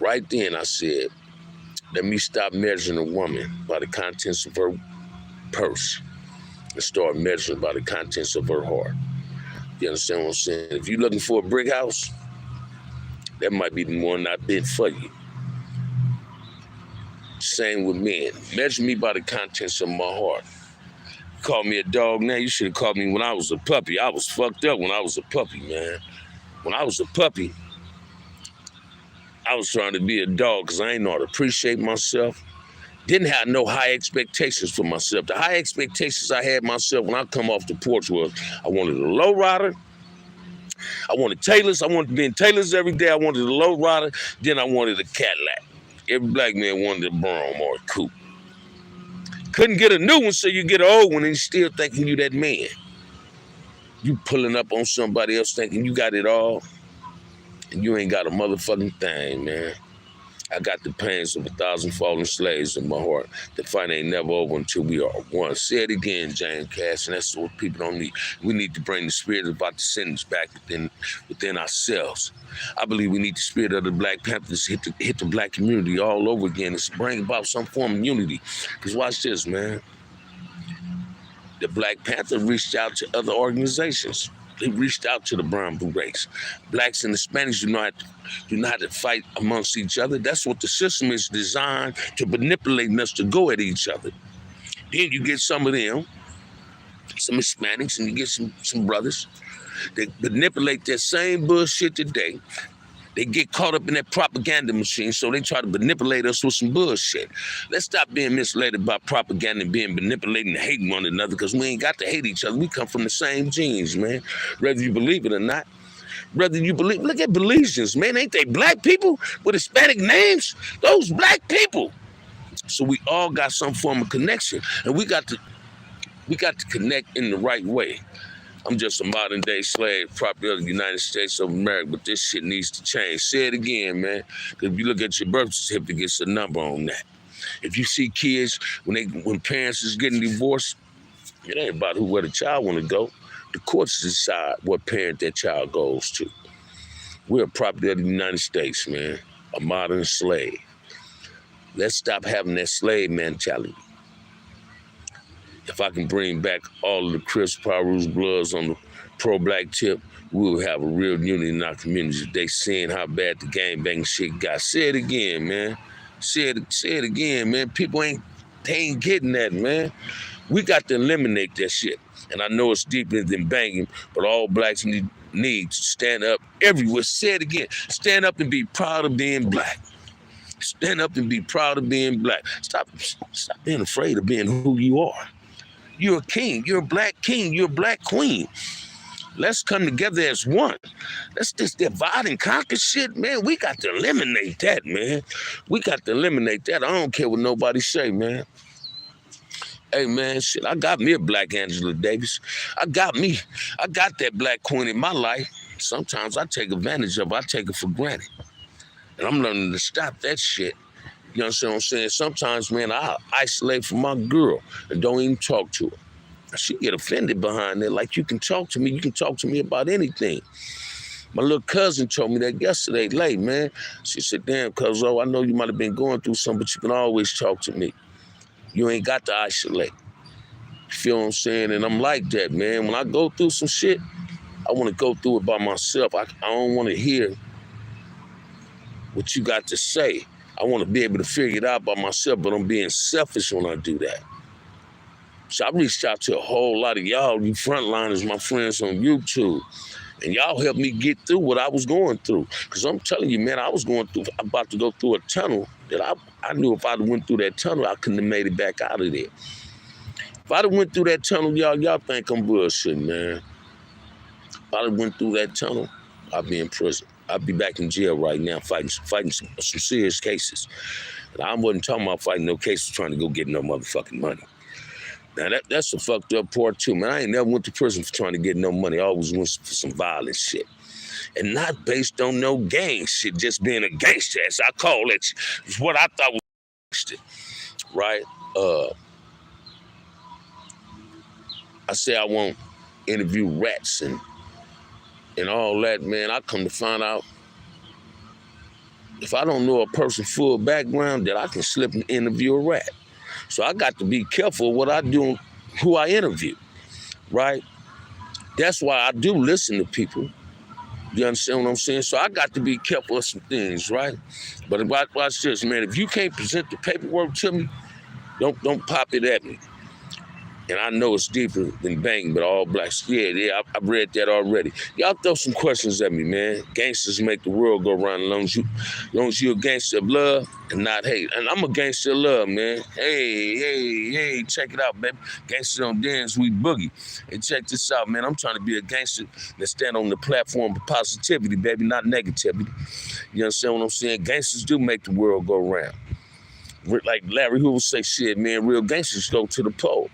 Right then, I said, let me stop measuring a woman by the contents of her purse and start measuring by the contents of her heart. You understand what I'm saying? If you're looking for a brick house, that might be the one not been for you. Same with men. Measure me by the contents of my heart. Call me a dog now. You should have called me when I was a puppy. I was fucked up when I was a puppy, man. When I was a puppy, I was trying to be a dog because I ain't know how to appreciate myself. Didn't have no high expectations for myself. The high expectations I had myself when I come off the porch was I wanted a low rider. I wanted Taylors. I wanted to be in Taylors every day. I wanted a low rider. Then I wanted a Cadillac. Every black man wanted a Brougham or a coupe. Couldn't get a new one, so you get an old one and you still thinking you that man. You pulling up on somebody else thinking you got it all, and you ain't got a motherfucking thing, man. I got the pains of 1,000 fallen slaves in my heart. The fight ain't never over until we are one. Say it again, James Cash, and that's what people don't need. We need to bring the spirit of our descendants back within ourselves. I believe we need the spirit of the Black Panthers hit the black community all over again and bring about some form of unity. Because watch this, man. The Black Panther reached out to other organizations. They reached out to the Brown Berets. Blacks and Hispanics do not have to fight amongst each other. That's what the system is designed to manipulate us to go at each other. Then you get some of them, some Hispanics, and you get some brothers that manipulate that same bullshit today. They get caught up in that propaganda machine, so they try to manipulate us with some bullshit. Let's stop being misled by propaganda and being manipulated and hating one another, because we ain't got to hate each other. We come from the same genes, man. Whether you believe it or not. Whether you believe, look at Belizeans, man. Ain't they black people with Hispanic names? Those black people. So we all got some form of connection, and we got to connect in the right way. I'm just a modern day slave, property of the United States of America, but this shit needs to change. Say it again, man. Because if you look at your birth certificate, it gets a number on that. If you see kids, when parents is getting divorced, it ain't about where the child want to go. The courts decide what parent that child goes to. We're a property of the United States, man. A modern slave. Let's stop having that slave mentality. If I can bring back all of the Crips, Pirus, Bloods on the pro-black tip, we will have a real unity in our communities. They seeing how bad the gangbang shit got. Say it again, man. Say it again, man. People ain't getting that, man. We got to eliminate that shit. And I know it's deeper than banging, but all blacks need to stand up everywhere. Say it again. Stand up and be proud of being black. Stand up and be proud of being black. Stop being afraid of being who you are. You're a king. You're a black king. You're a black queen. Let's come together as one. Let's just divide and conquer shit, man. We got to eliminate that, man. We got to eliminate that. I don't care what nobody say, man. Hey, man, shit, I got me a black Angela Davis. I got that black queen in my life. Sometimes I take advantage of it. I take it for granted. And I'm learning to stop that shit. You understand what I'm saying? Sometimes, man, I isolate from my girl and don't even talk to her. She get offended behind that. Like, you can talk to me about anything. My little cousin told me that yesterday late, man. She said, damn, cuzzo, I know you might have been going through something, but you can always talk to me. You ain't got to isolate. You feel what I'm saying? And I'm like that, man. When I go through some shit, I want to go through it by myself. I don't want to hear what you got to say. I want to be able to figure it out by myself, but I'm being selfish when I do that. So I reached out to a whole lot of y'all, you frontliners, my friends on YouTube, and y'all helped me get through what I was going through. Because I'm telling you, man, I'm about to go through a tunnel that I knew if I'd went through that tunnel, I couldn't have made it back out of there. If I'd have went through that tunnel, y'all think I'm bullshitting, man. If I'd have went through that tunnel, I'd be in prison. I'd be back in jail right now fighting some serious cases. And I wasn't talking about fighting no cases trying to go get no motherfucking money. Now, that's a fucked up part, too, man. I ain't never went to prison for trying to get no money. I always went for some violent shit. And not based on no gang shit, just being a gangster, as I call it. It's what I thought was gangster, right? I say I won't interview rats and all that, man. I come to find out if I don't know a person's full background, that I can slip and interview a rat. So I got to be careful what I do, who I interview, right? That's why I do listen to people. You understand what I'm saying? So I got to be careful of some things, right? But watch this, man. If you can't present the paperwork to me, don't pop it at me. And I know it's deeper than bang, but all blacks. Yeah, I've read that already. Y'all throw some questions at me, man. Gangsters make the world go round as long as you a gangster of love and not hate. And I'm a gangster of love, man. Hey, check it out, baby. Gangsters don't dance, we boogie. And check this out, man. I'm trying to be a gangster that stand on the platform of positivity, baby, not negativity. You understand what I'm saying? Gangsters do make the world go round. Like Larry Hoover say, shit, man, real gangsters go to the pole.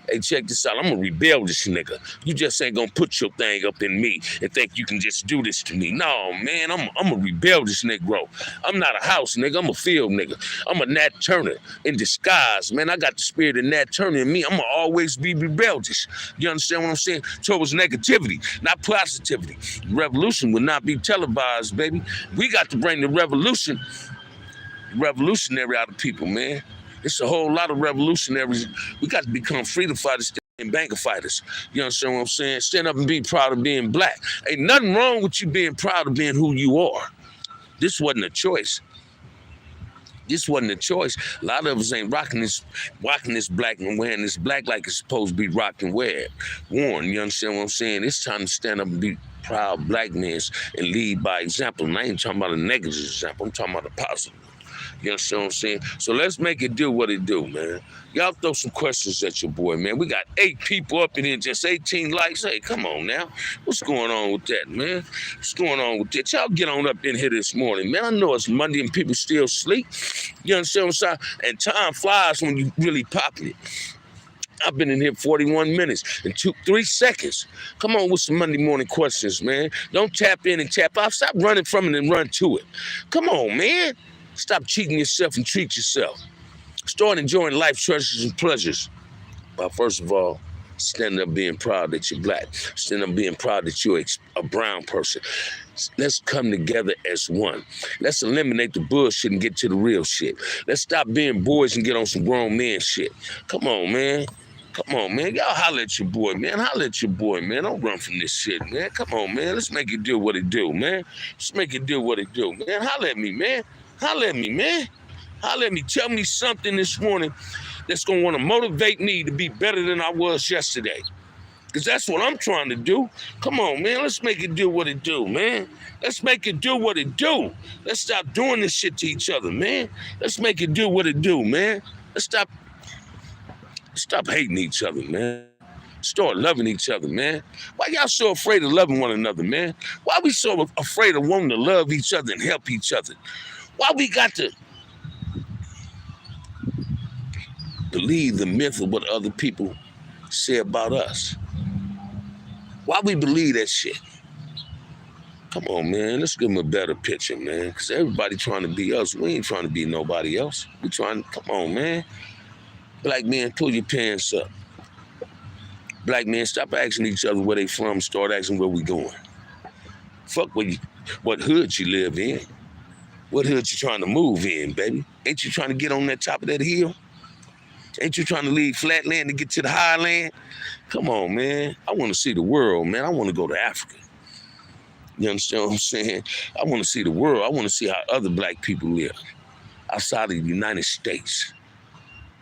Hey, check this out. I'm a rebellious nigga. You just ain't gonna put your thing up in me and think you can just do this to me. No, man, I'm a rebellious nigga. I'm not a house nigga. I'm a field nigga. I'm a Nat Turner in disguise, man. I got the spirit of Nat Turner in me. I'm gonna always be rebellious. You understand what I'm saying? Towards negativity, not positivity. Revolution will not be televised, baby. We got to bring the revolutionary out of people, man. It's a whole lot of revolutionaries. We got to become freedom fighters and banker fighters. You understand what I'm saying? Stand up and be proud of being black. Ain't nothing wrong with you being proud of being who you are. This wasn't a choice. This wasn't a choice. A lot of us ain't rocking this black and wearing this black like it's supposed to be rocked and worn. You understand what I'm saying? It's time to stand up and be proud black men and lead by example. And I ain't talking about a negative example. I'm talking about a positive. You understand what I'm saying? So let's make it do what it do, man. Y'all throw some questions at your boy, man. We got 8 people up in here, just 18 likes. Hey, come on now. What's going on with that, man? What's going on with that? Y'all get on up in here this morning, man. I know it's Monday and people still sleep. You understand what I'm saying? And time flies when you really popping it. I've been in here 41 minutes and 3 seconds. Come on with some Monday morning questions, man. Don't tap in and tap out. Stop running from it and run to it. Come on, man. Stop cheating yourself and treat yourself. Start enjoying life treasures and pleasures. But first of all, stand up being proud that you're black. Stand up being proud that you're a brown person. Let's come together as one. Let's eliminate the bullshit and get to the real shit. Let's stop being boys and get on some grown man shit. Come on, man. Come on, man. Y'all holler at your boy, man. Holler at your boy, man. Don't run from this shit, man. Come on, man. Let's make it do what it do, man. Let's make it do what it do, man. Holler at me, man. Holler at me, man. Holler at me. Tell me something this morning that's going to want to motivate me to be better than I was yesterday. Because that's what I'm trying to do. Come on, man. Let's make it do what it do, man. Let's make it do what it do. Let's stop doing this shit to each other, man. Let's make it do what it do, man. Let's stop hating each other, man. Start loving each other, man. Why y'all so afraid of loving one another, man? Why we so afraid of wanting to love each other and help each other? Why we got to believe the myth of what other people say about us? Why we believe that shit? Come on, man. Let's give them a better picture, man. Because everybody trying to be us. We ain't trying to be nobody else. We trying, come on, man. Black men, pull your pants up. Black men, stop asking each other where they from. Start asking where we going. Fuck what hood you live in. What hood you trying to move in, baby? Ain't you trying to get on that top of that hill? Ain't you trying to leave flatland to get to the highland? Come on, man. I want to see the world, man. I want to go to Africa. You understand what I'm saying? I want to see the world. I want to see how other black people live outside of the United States.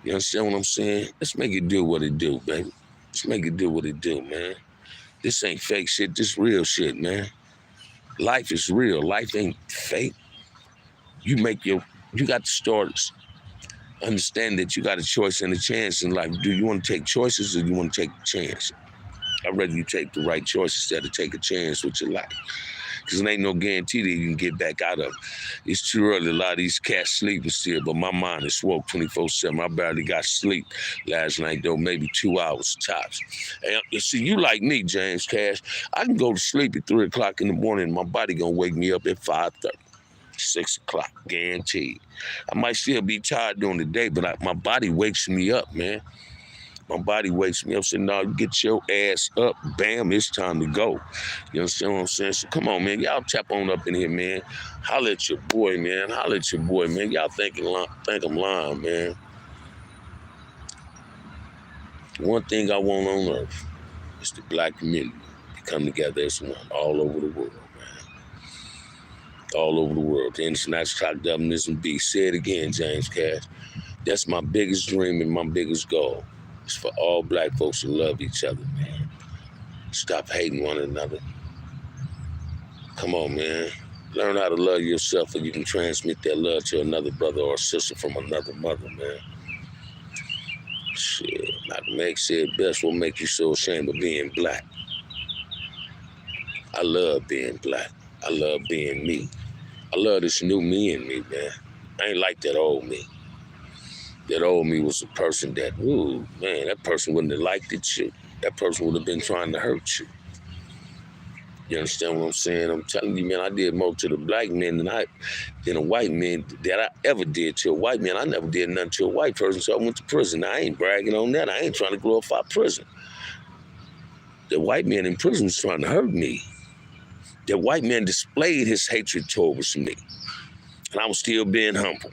You understand what I'm saying? Let's make it do what it do, baby. Let's make it do what it do, man. This ain't fake shit. This real shit, man. Life is real. Life ain't fake. You got to start understand that you got a choice and a chance in life. Do you want to take choices or do you want to take a chance? I'd rather you take the right choice instead of take a chance with your life. Because there ain't no guarantee that you can get back out of it. It's too early. A lot of these cats sleeping still, but my mind is woke 24/7. I barely got sleep last night, though, maybe 2 hours tops. And see, you like me, James Cash. I can go to sleep at 3 o'clock in the morning and my body gonna wake me up at 5:30. 6 o'clock, guaranteed. I might still be tired during the day, but my body wakes me up, man. My body wakes me up, saying, no, get your ass up, bam, it's time to go. You understand what I'm saying? So come on, man, y'all tap on up in here, man. Holler at your boy, man. Holler at your boy, man. Y'all think I'm lying, man. One thing I want on earth is the black community to come together as one all over the world. All over the world. The international governance and be. Say it again, James Cash. That's my biggest dream and my biggest goal. It's for all black folks to love each other, man. Stop hating one another. Come on, man. Learn how to love yourself, and you can transmit that love to another brother or sister from another mother, man. Shit, Malcolm X said best, what make you so ashamed of being black? I love being black. I love being me. I love this new me in me, man. I ain't like that old me. That old me was a person that, ooh, man, that person wouldn't have liked it, you. That person would have been trying to hurt you. You understand what I'm saying? I'm telling you, man, I did more to the black men than a white man that I ever did to a white man. I never did nothing to a white person, so I went to prison. Now, I ain't bragging on that. I ain't trying to glorify prison. The white man in prison was trying to hurt me. The white man displayed his hatred towards me. And I was still being humble.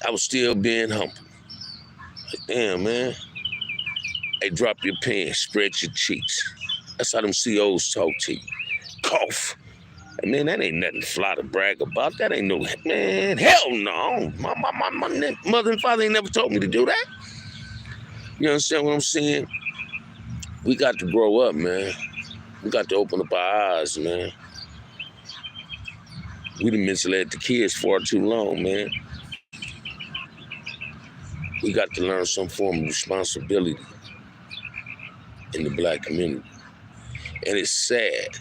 Like, damn, man. Hey, drop your pen, spread your cheeks. That's how them COs talk to you. Cough. And man, that ain't nothing fly to brag about. That ain't no, man, hell no. My mother and father ain't never told me to do that. You understand what I'm saying? We got to grow up, man. We got to open up our eyes, man. We done misled the kids far too long, man. We got to learn some form of responsibility in the black community. And it's sad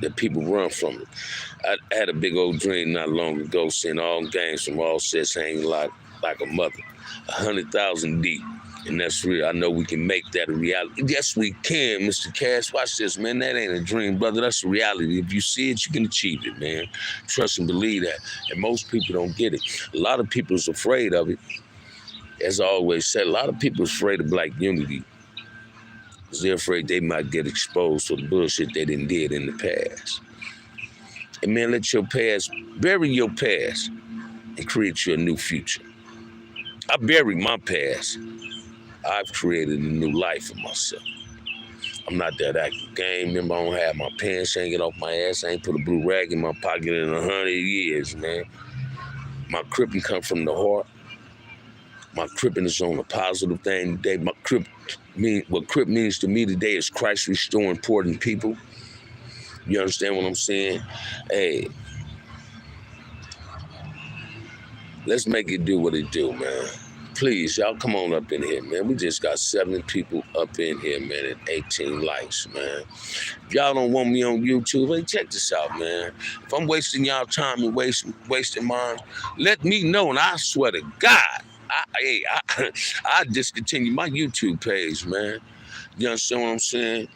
that people run from it. I had a big old dream not long ago, seeing all gangs from all sets hanging like a mother, 100,000 deep. And that's real. I know we can make that a reality. Yes, we can, Mr. Cash. Watch this, man. That ain't a dream, brother. That's a reality. If you see it, you can achieve it, man. Trust and believe that. And most people don't get it. A lot of people is afraid of it. As I always said, a lot of people is afraid of black unity. Because they're afraid they might get exposed to the bullshit they done did in the past. And man, let your past, bury your past and create you a new future. I buried my past. I've created a new life for myself. I'm not that active gang member. I don't have my pants hanging off my ass. I ain't put a blue rag in my pocket in 100 years, man. My cripping come from the heart. My cripping is on a positive thing today. What crip means to me today is Christ restoring important people. You understand what I'm saying? Hey, let's make it do what it do, man. Please, y'all come on up in here, man. We just got 7 people up in here, man, and 18 likes, man. If y'all don't want me on YouTube, hey, check this out, man. If I'm wasting y'all time and wasting mine, let me know, and I swear to God, I discontinue my YouTube page, man. You understand what I'm saying?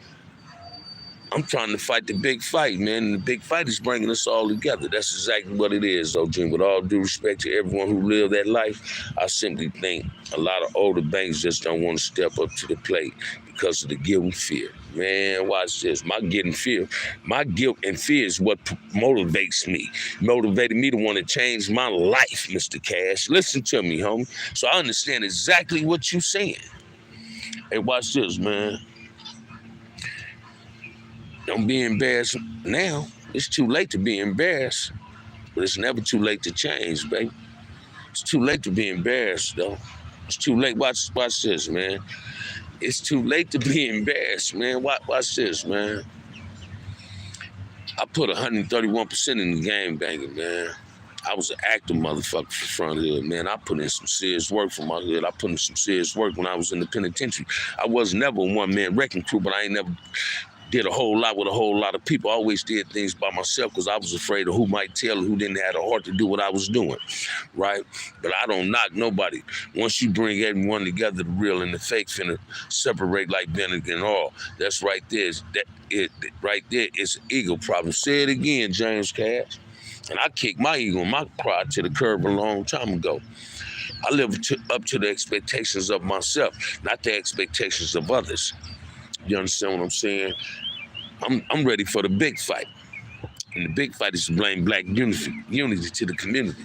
I'm trying to fight the big fight, man. And the big fight is bringing us all together. That's exactly what it is, OG. With all due respect to everyone who lived that life, I simply think a lot of older banks just don't want to step up to the plate because of the guilt and fear. Man, watch this. My guilt and fear is what motivates me. Motivated me to want to change my life, Mr. Cash. Listen to me, homie. So I understand exactly what you're saying. Hey, watch this, man. Don't be embarrassed now. It's too late to be embarrassed, but it's never too late to change, baby. It's too late to be embarrassed, though. It's too late. Watch this, man. It's too late to be embarrassed, man. Watch this, man. I put 131% in the game banging, man. I was an active motherfucker for front hood, man. I put in some serious work for my hood. I put in some serious work when I was in the penitentiary. I was never a one-man wrecking crew, but I ain't never did a whole lot with a whole lot of people. I always did things by myself because I was afraid of who might tell or who didn't have the heart to do what I was doing, right? But I don't knock nobody. Once you bring everyone together, the real and the fake finna separate like vinegar and oil. That's right there. Right there is an ego problem. Say it again, James Cash. And I kicked my ego and my pride to the curb a long time ago. I live up to the expectations of myself, not the expectations of others. You understand what I'm saying? I'm ready for the big fight. And the big fight is to bring black unity to the community.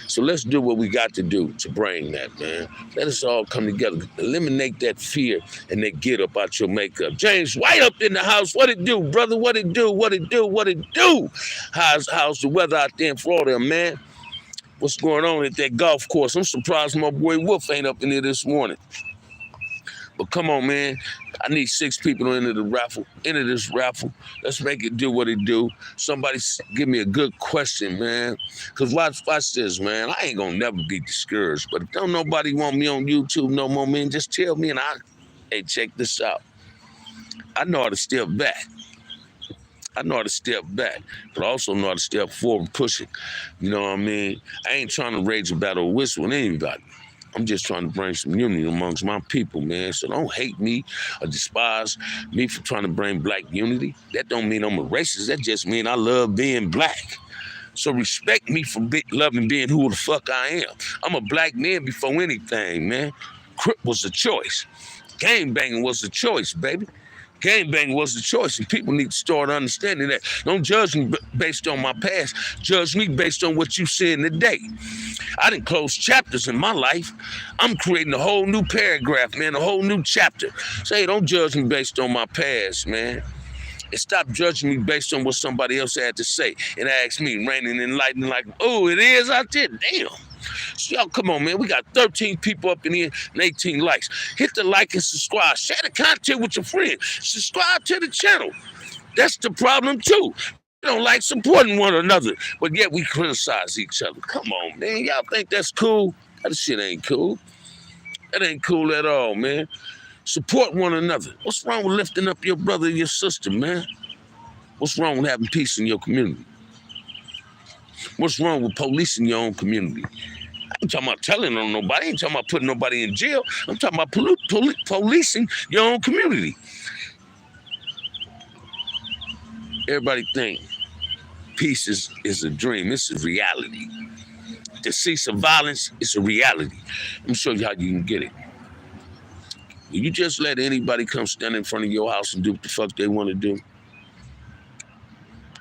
So let's do what we got to do to bring that, man. Let us all come together. Eliminate that fear and that get up out your makeup. James White up in the house. What it do, brother? What it do? What it do? What it do? How's the weather out there in Florida, man? What's going on at that golf course? I'm surprised my boy Wolf ain't up in there this morning. But come on, man. I need 6 people to enter the raffle. Enter this raffle. Let's make it do what it do. Somebody give me a good question, man. Because watch this, man. I ain't going to never be discouraged. But if don't nobody want me on YouTube no more, man, just tell me and hey, check this out. I know how to step back. I know how to step back, but I also know how to step forward, push it. You know what I mean? I ain't trying to rage a battle or whistle with anybody. I'm just trying to bring some unity amongst my people, man. So don't hate me or despise me for trying to bring black unity. That don't mean I'm a racist. That just mean I love being black. So respect me for loving being who the fuck I am. I'm a black man before anything, man. Crip was a choice. Gang banging was a choice, baby. Gangbang was the choice, and people need to start understanding that. Don't judge me based on my past. Judge me based on what you seeing today. I didn't close chapters in my life. I'm creating a whole new paragraph, man, a whole new chapter. So, hey, don't judge me based on my past, man. And stop judging me based on what somebody else had to say. And ask me, raining and lightning, like, oh, it is out there? Damn. So y'all, come on, man. We got 13 people up in here and 18 likes. Hit the like and subscribe. Share the content with your friends. Subscribe to the channel. That's the problem, too. We don't like supporting one another, but yet we criticize each other. Come on, man. Y'all think that's cool? That shit ain't cool. That ain't cool at all, man. Support one another. What's wrong with lifting up your brother and your sister, man? What's wrong with having peace in your community? What's wrong with policing your own community? I ain't talking about telling on nobody. I ain't talking about putting nobody in jail. I'm talking about policing your own community. Everybody think peace is a dream. It's a reality. To cease of violence is a reality. Let me show you how you can get it. Will you just let anybody come stand in front of your house and do what the fuck they want to do?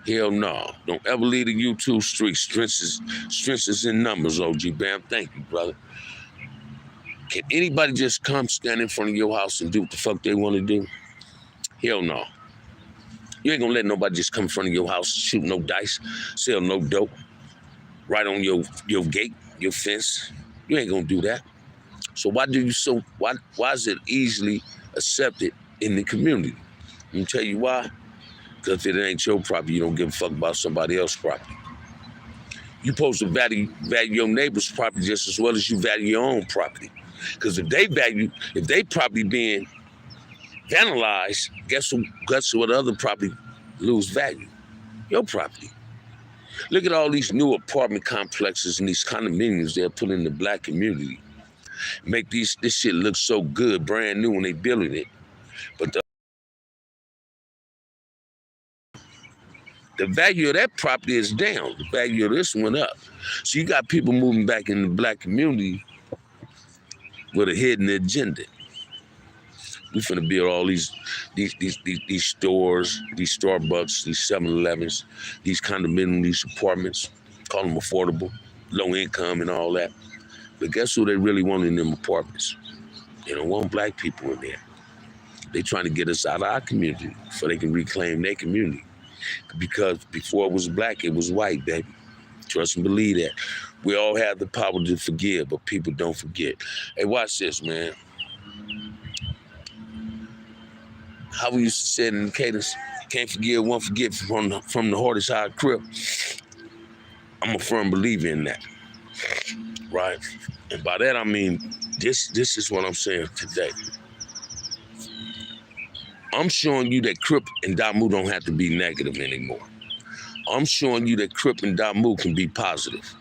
Hell no. Don't ever leave the YouTube streets. Strength is in numbers, OG Bamm. Thank you, brother. Can anybody just come stand in front of your house and do what the fuck they want to do? Hell no. You ain't gonna let nobody just come in front of your house, shoot no dice, sell no dope, right on your gate, your fence. You ain't gonna do that. So why is it easily accepted in the community? Let me tell you why. Because if it ain't your property, you don't give a fuck about somebody else's property. You supposed to value your neighbor's property just as well as you value your own property. Because if they property being vandalized, guess what other property lose value? Your property. Look at all these new apartment complexes and these condominiums they're putting in the black community. Make this shit look so good, brand new when they building it. But the value of that property is down. The value of this went up. So you got people moving back in the black community with a hidden agenda. We finna build all these stores, these Starbucks, these 7-Elevens, these condominiums, these apartments, call them affordable, low income and all that. But guess who they really want in them apartments? They don't want black people in there. They trying to get us out of our community so they can reclaim their community. Because before it was black, it was white, baby. Trust and believe that. We all have the power to forgive, but people don't forget. Hey, watch this, man. How we used to say it in the cadence, can't forgive, won't forget from the hardest hard crib. I'm a firm believer in that, right? And by that, I mean, this is what I'm saying today. I'm showing you that Crip and Damu don't have to be negative anymore. I'm showing you that Crip and Damu can be positive.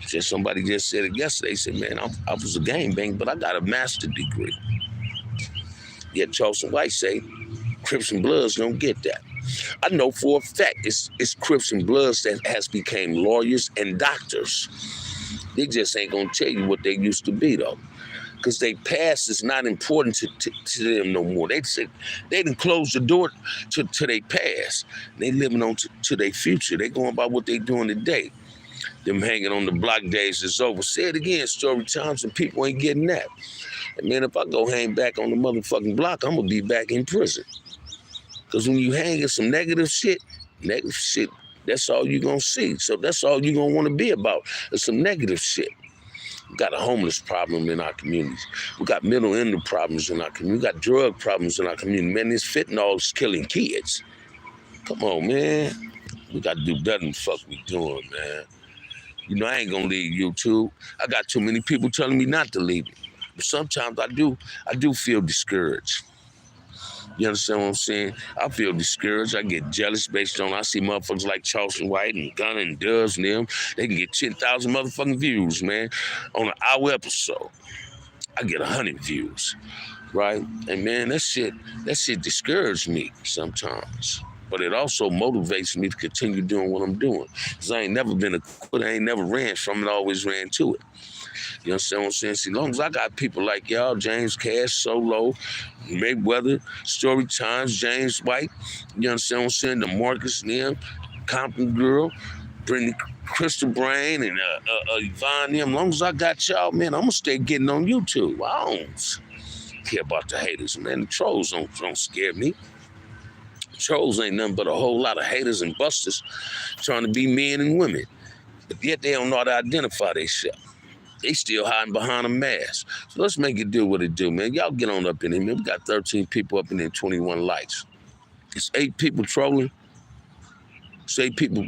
Just somebody just said it yesterday. He said, man, I was a gangbang, but I got a master's degree. Yet Charleston White say, Crips and Bloods don't get that. I know for a fact it's Crips and Bloods that has became lawyers and doctors. They just ain't gonna tell you what they used to be though. Because their past is not important to them no more. They said they didn't close the door to their past. They living on to their future. They going by what they doing today. Them hanging on the block days is over. Say it again, story times, and people ain't getting that. And man, if I go hang back on the motherfucking block, I'm gonna be back in prison. Because when you hang in some negative shit, that's all you gonna see. So that's all you gonna wanna be about, is some negative shit. We got a homeless problem in our communities. We got mental illness problems in our community. We got drug problems in our community. Man, this fentanyl is killing kids. Come on, man. We got to do better than the fuck we doing, man. You know, I ain't gonna leave YouTube. I got too many people telling me not to leave it. But sometimes I do feel discouraged. You understand what I'm saying? I feel discouraged. I get jealous based on I see motherfuckers like Charleston White and Gunner and Duz and them. They can get 10,000 motherfucking views, man, on an hour episode. I get 100 views, right? And man, that shit discourages me sometimes. But it also motivates me to continue doing what I'm doing. Because I ain't never been a quitter. I ain't never ran from it, always ran to it. You understand what I'm saying? See, as long as I got people like y'all, James Cash, Solo, Mayweather, Story Times, James White, you understand what I'm saying? The Marcus and them, Compton Girl, Brittany Crystal Brain, and Yvonne them. As long as I got y'all, man, I'm going to stay getting on YouTube. I don't care about the haters, man. The trolls don't scare me. Trolls ain't nothing but a whole lot of haters and busters trying to be men and women. But yet they don't know how to identify themselves. They still hiding behind a mask. So let's make it do what it do, man. Y'all get on up in here, man. We got 13 people up in there, 21 likes. It's 8 people trolling. It's 8 people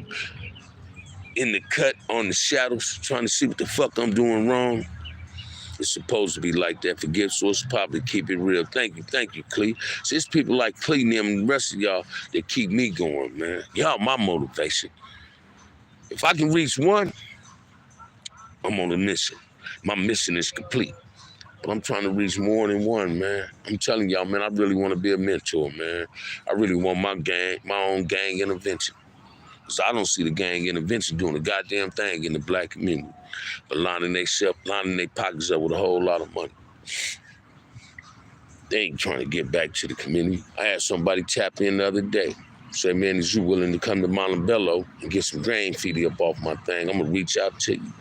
in the cut on the shadows trying to see what the fuck I'm doing wrong. It's supposed to be like that. Forgive source, probably keep it real. Thank you, Clee. So it's people like Clee and them and the rest of y'all that keep me going, man. Y'all my motivation. If I can reach one, I'm on a mission. My mission is complete. But I'm trying to reach more than one, man. I'm telling y'all, man, I really want to be a mentor, man. I really want my own gang intervention. Because I don't see the gang intervention doing a goddamn thing in the black community. But lining their pockets up with a whole lot of money. They ain't trying to get back to the community. I had somebody tap in the other day. Say, man, is you willing to come to Montebello and get some grain feed up off my thing? I'm going to reach out to you.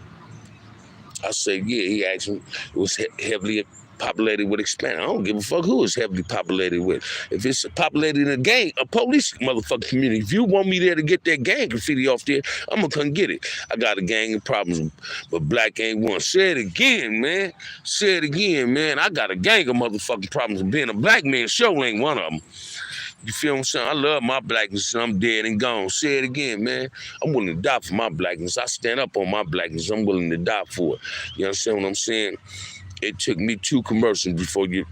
I said, yeah. He asked me, it was heavily populated with Hispanic. I don't give a fuck who it's heavily populated with. If it's populated in a gang, a police motherfucking community, if you want me there to get that gang graffiti off there, I'm gonna come get it. I got a gang of problems, but black ain't one. Say it again, man. Say it again, man. I got a gang of motherfucking problems. Being a black man sure ain't one of them. You feel what I'm saying? I love my blackness and I'm dead and gone. Say it again, man. I'm willing to die for my blackness. I stand up on my blackness. I'm willing to die for it. You understand what I'm saying? It took me 2 commercials before you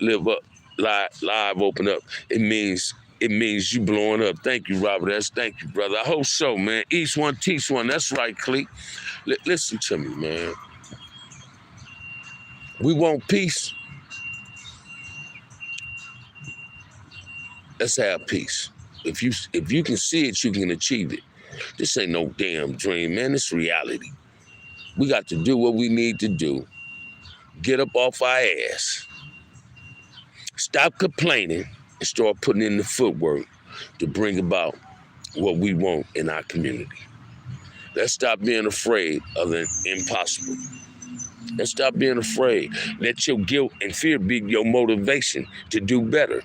live up, live open up. It means you blowing up. Thank you, Robert S. Thank you, brother. I hope so, man. Each one, teach one. That's right, Cleek. Listen to me, man. We want peace. Let's have peace. If you can see it, you can achieve it. This ain't no damn dream, man. It's reality. We got to do what we need to do. Get up off our ass. Stop complaining and start putting in the footwork to bring about what we want in our community. Let's stop being afraid of the impossible. Let's stop being afraid. Let your guilt and fear be your motivation to do better.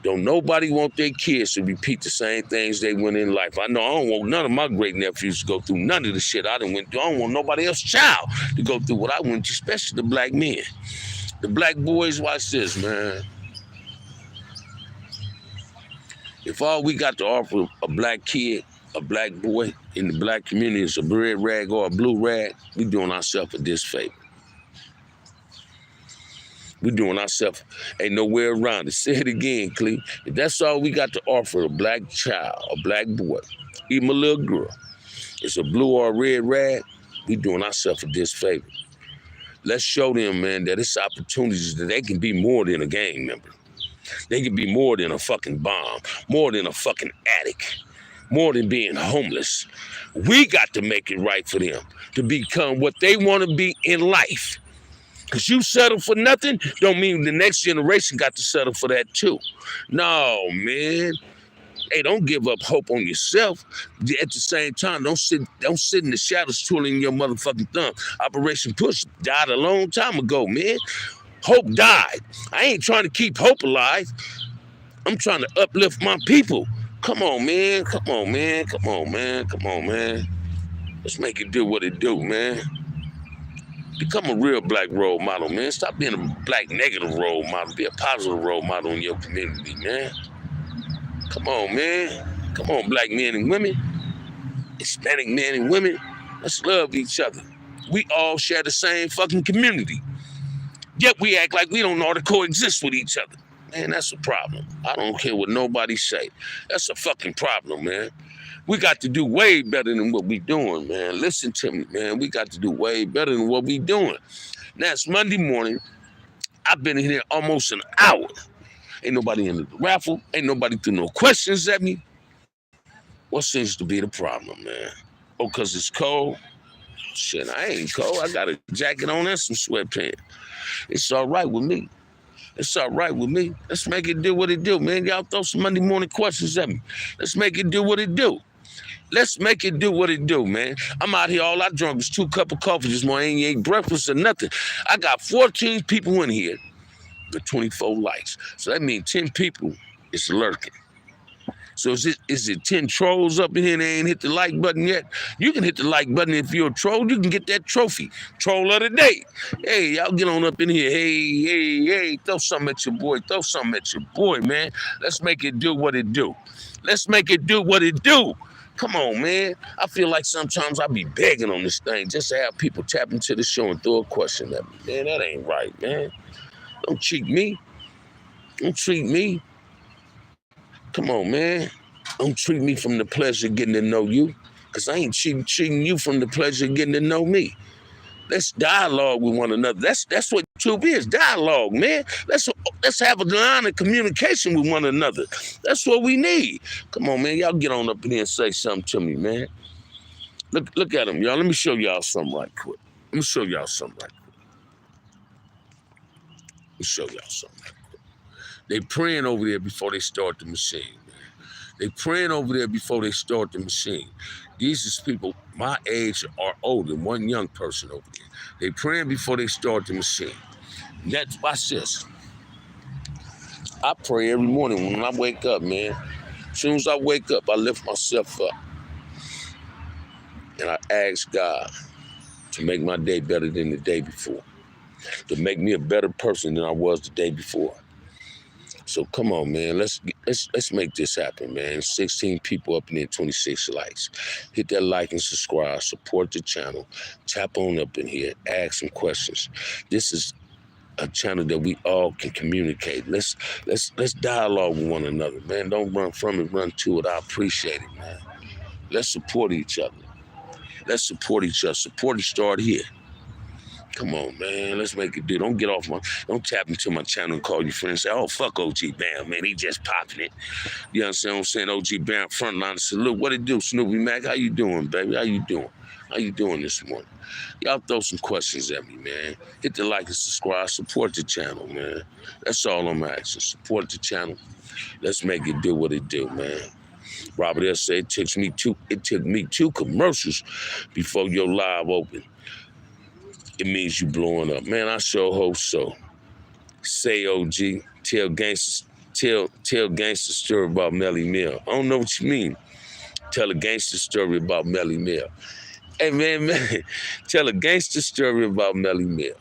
Don't nobody want their kids to repeat the same things they went in life. I know I don't want none of my great nephews to go through none of the shit I done went through. I don't want nobody else's child to go through what I went through, especially the black men. The black boys, watch this, man. If all we got to offer a black kid, a black boy in the black community is a red rag or a blue rag, we doing ourselves a disfavor. We doing ourselves, ain't nowhere around it. Say it again, Clee. If that's all we got to offer a black child, a black boy, even a little girl, it's a blue or a red rag, we doing ourselves a disfavor. Let's show them, man, that it's opportunities that they can be more than a gang member. They can be more than a fucking bomb, more than a fucking addict, more than being homeless. We got to make it right for them to become what they want to be in life. Because you settle for nothing don't mean the next generation got to settle for that too. No, man. Hey, don't give up hope on yourself. At the same time, don't sit in the shadows twiddling your motherfucking thumb. Operation Push died a long time ago, man. Hope died. I ain't trying to keep hope alive. I'm trying to uplift my people. Come on, man. Come on, man. Come on, man. Come on, man. Let's make it do what it do, man. Become a real black role model, man. Stop being a black negative role model. Be a positive role model in your community, man. Come on, man. Come on, black men and women, Hispanic men and women. Let's love each other. We all share the same fucking community. Yet we act like we don't know how to coexist with each other. Man, that's a problem. I don't care what nobody say. That's a fucking problem, man. We got to do way better than what we doing, man. Listen to me, man. We got to do way better than what we doing. Now, it's Monday morning. I've been in here almost an hour. Ain't nobody in the raffle. Ain't nobody threw no questions at me. What seems to be the problem, man? Oh, because it's cold? Shit, I ain't cold. I got a jacket on and some sweatpants. It's all right with me. It's all right with me. Let's make it do what it do, man. Y'all throw some Monday morning questions at me. Let's make it do what it do. Let's make it do what it do, man. I'm out here, all I drunk was 2 cups of coffee this morning. Ain't ate breakfast or nothing. I got 14 people in here with 24 likes. So that means 10 people is lurking. So is it 10 trolls up in here and they ain't hit the like button yet? You can hit the like button if you're a troll. You can get that trophy. Troll of the day. Hey, y'all get on up in here. Hey, throw something at your boy. Throw something at your boy, man. Let's make it do what it do. Let's make it do what it do. Come on, man. I feel like sometimes I be begging on this thing just to have people tap into the show and throw a question at me. Man, that ain't right, man. Don't cheat me. Don't treat me. Come on, man. Don't treat me from the pleasure of getting to know you, because I ain't treating you from the pleasure of getting to know me. Let's dialogue with one another. That's what truth is, dialogue, man. Let's have a line of communication with one another. That's what we need. Come on, man. Y'all get on up in here and say something to me, man. Look at them, y'all. Let me show y'all something right quick. Let me show y'all something right quick. Let me show y'all something right quick. They praying over there before they start the machine. They praying over there before they start the machine. These is people my age or older, one young person over there. They praying before they start the machine. Watch this. I pray every morning when I wake up, man. As soon as I wake up, I lift myself up. And I ask God to make my day better than the day before. To make me a better person than I was the day before. So come on, man. Let's make this happen, man. 16 people up in there, 26 likes. Hit that like and subscribe. Support the channel. Tap on up in here. Ask some questions. This is a channel that we all can communicate. Let's dialogue with one another, man. Don't run from it, run to it. I appreciate it, man. Let's support each other. Let's support each other. Support it start here. Come on, man. Let's make it do. Don't tap into my channel and call your friends and say, oh, fuck OG Bamm, man. He just popping it. You understand what I'm saying? OG Bamm, frontline salute. What it do, Snoopy Mac? How you doing, baby? How you doing? How you doing this morning? Y'all throw some questions at me, man. Hit the like and subscribe. Support the channel, man. That's all I'm asking. Support the channel. Let's make it do what it do, man. Robert S. said it took me two commercials before your live open. It means you blowing up. Man, I sure hope so. Say OG, tell gangster story about Melly Mill. I don't know what you mean. Tell a gangster story about Melly Mill. Hey, man, tell a gangster story about Melly Mill.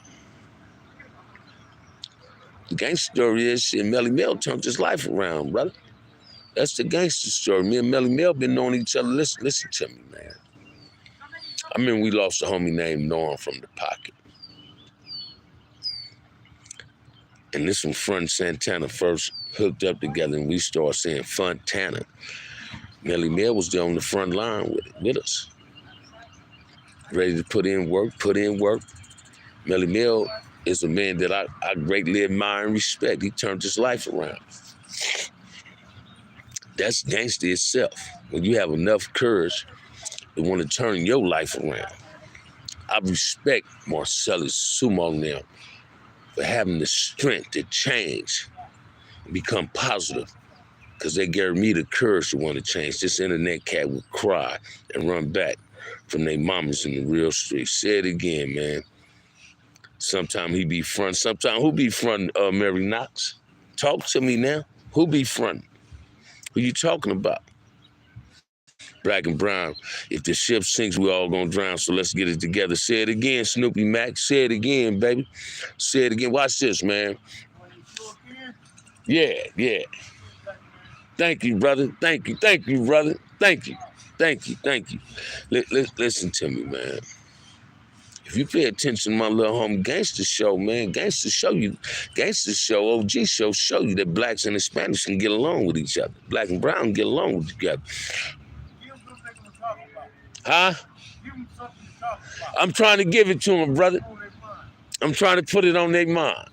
The gangster story is shit, Melly Mill turned his life around, brother. That's the gangster story. Me and Melly Mill been knowing each other. Listen to me, man. I remember we lost a homie named Norm from the pocket. And this when Front Santana first hooked up together and we started saying Fontana. Melly Mill was there on the front line with us. Ready to put in work. Melly Mill is a man that I greatly admire and respect. He turned his life around. That's gangster itself. When you have enough courage to want to turn your life around. I respect Marcellus Sumo now for having the strength to change and become positive, because they gave me the courage to want to change. This internet cat would cry and run back from their mamas in the real street. Say it again, man. Sometimes he be front. Sometimes who be front, Mary Knox? Talk to me now. Who be front? Who you talking about? Black and brown. If the ship sinks, we all gonna drown. So let's get it together. Say it again, Snoopy Mac. Say it again, baby. Say it again. Watch this, man. Yeah. Thank you, brother. Thank you, brother. Thank you. Listen to me, man. If you pay attention to my little home gangster show, man, OG show you that blacks and Hispanics can get along with each other. Black and brown can get along with each other. Huh? I'm trying to give it to them, brother. I'm trying to put it on their mind.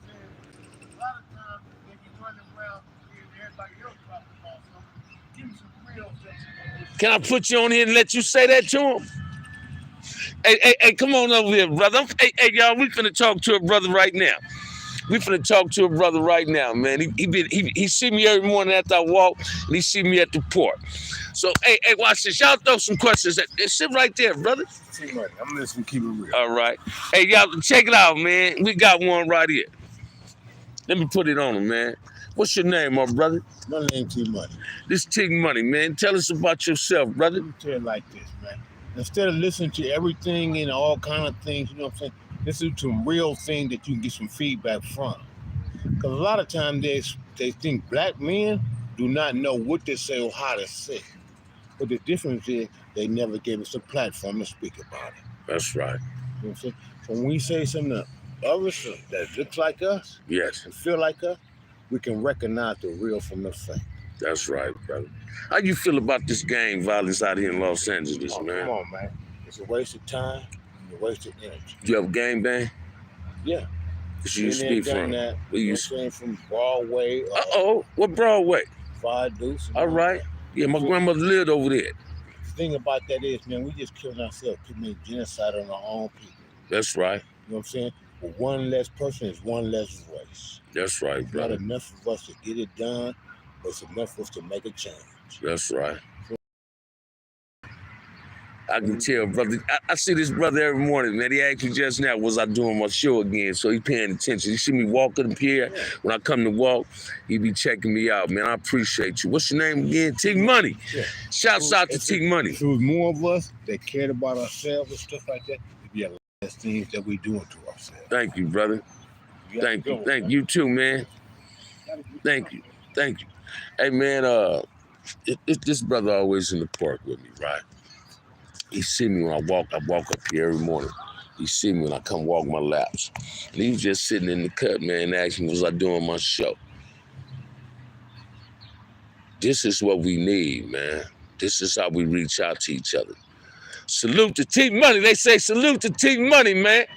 Can I put you on here and let you say that to him? Hey, come on over here, brother. Hey, y'all, we finna talk to a brother right now. Man. He see me every morning after I walk, and he see me at the port. So, hey, watch this. Y'all throw some questions. Sit right there, brother. I'm listening. Keep it real. All right. Hey, y'all, check it out, man. We got one right here. Let me put it on him, man. What's your name, my brother? My name T Money. This T Money, man. Tell us about yourself, brother. Let me tell you like this, man. Instead of listening to everything and all kind of things, you know what I'm saying? Listen to some real thing that you can get some feedback from. Because a lot of times they think black men do not know what to say or how to say. But the difference is they never gave us a platform to speak about it. That's right. You know what I'm saying? So when we say something to others that looks like us, yes, and feel like us, we can recognize the real from the fake. That's right, brother. How you feel about this gang violence out here in Los Angeles, man? Come on, man. It's a waste of time and a waste of energy. You have a gang bang? Yeah. You used to be from? Where you saying from Broadway? What Broadway? Five Deuce. All right. Yeah, my grandmother lived over there. The thing about that is, man, we just killing ourselves, committing genocide on our own people. That's right. You know what I'm saying? But one less person is one less race. That's right, brother. Not enough of us to get it done, but it's enough of us to make a change. That's right. I can tell, brother. I see this brother every morning, man. He asked me just now, was I doing my show again? So he paying attention. You see me walking up here. Yeah. When I come to walk, he be checking me out, man. I appreciate you. What's your name again? T Money. Yeah. Shouts out to T Money. If it was more of us that cared about ourselves and stuff like that, it'd be a lot less things that we doing to ourselves. Thank you, brother. Thank you too, man. Thank you. Hey, man, this brother always in the park with me, right? He see me when I walk up here every morning. He see me when I come walk my laps. And he was just sitting in the cut, man, asking me, was I doing my show? This is what we need, man. This is how we reach out to each other. Salute to T Money. They say salute to T Money, man.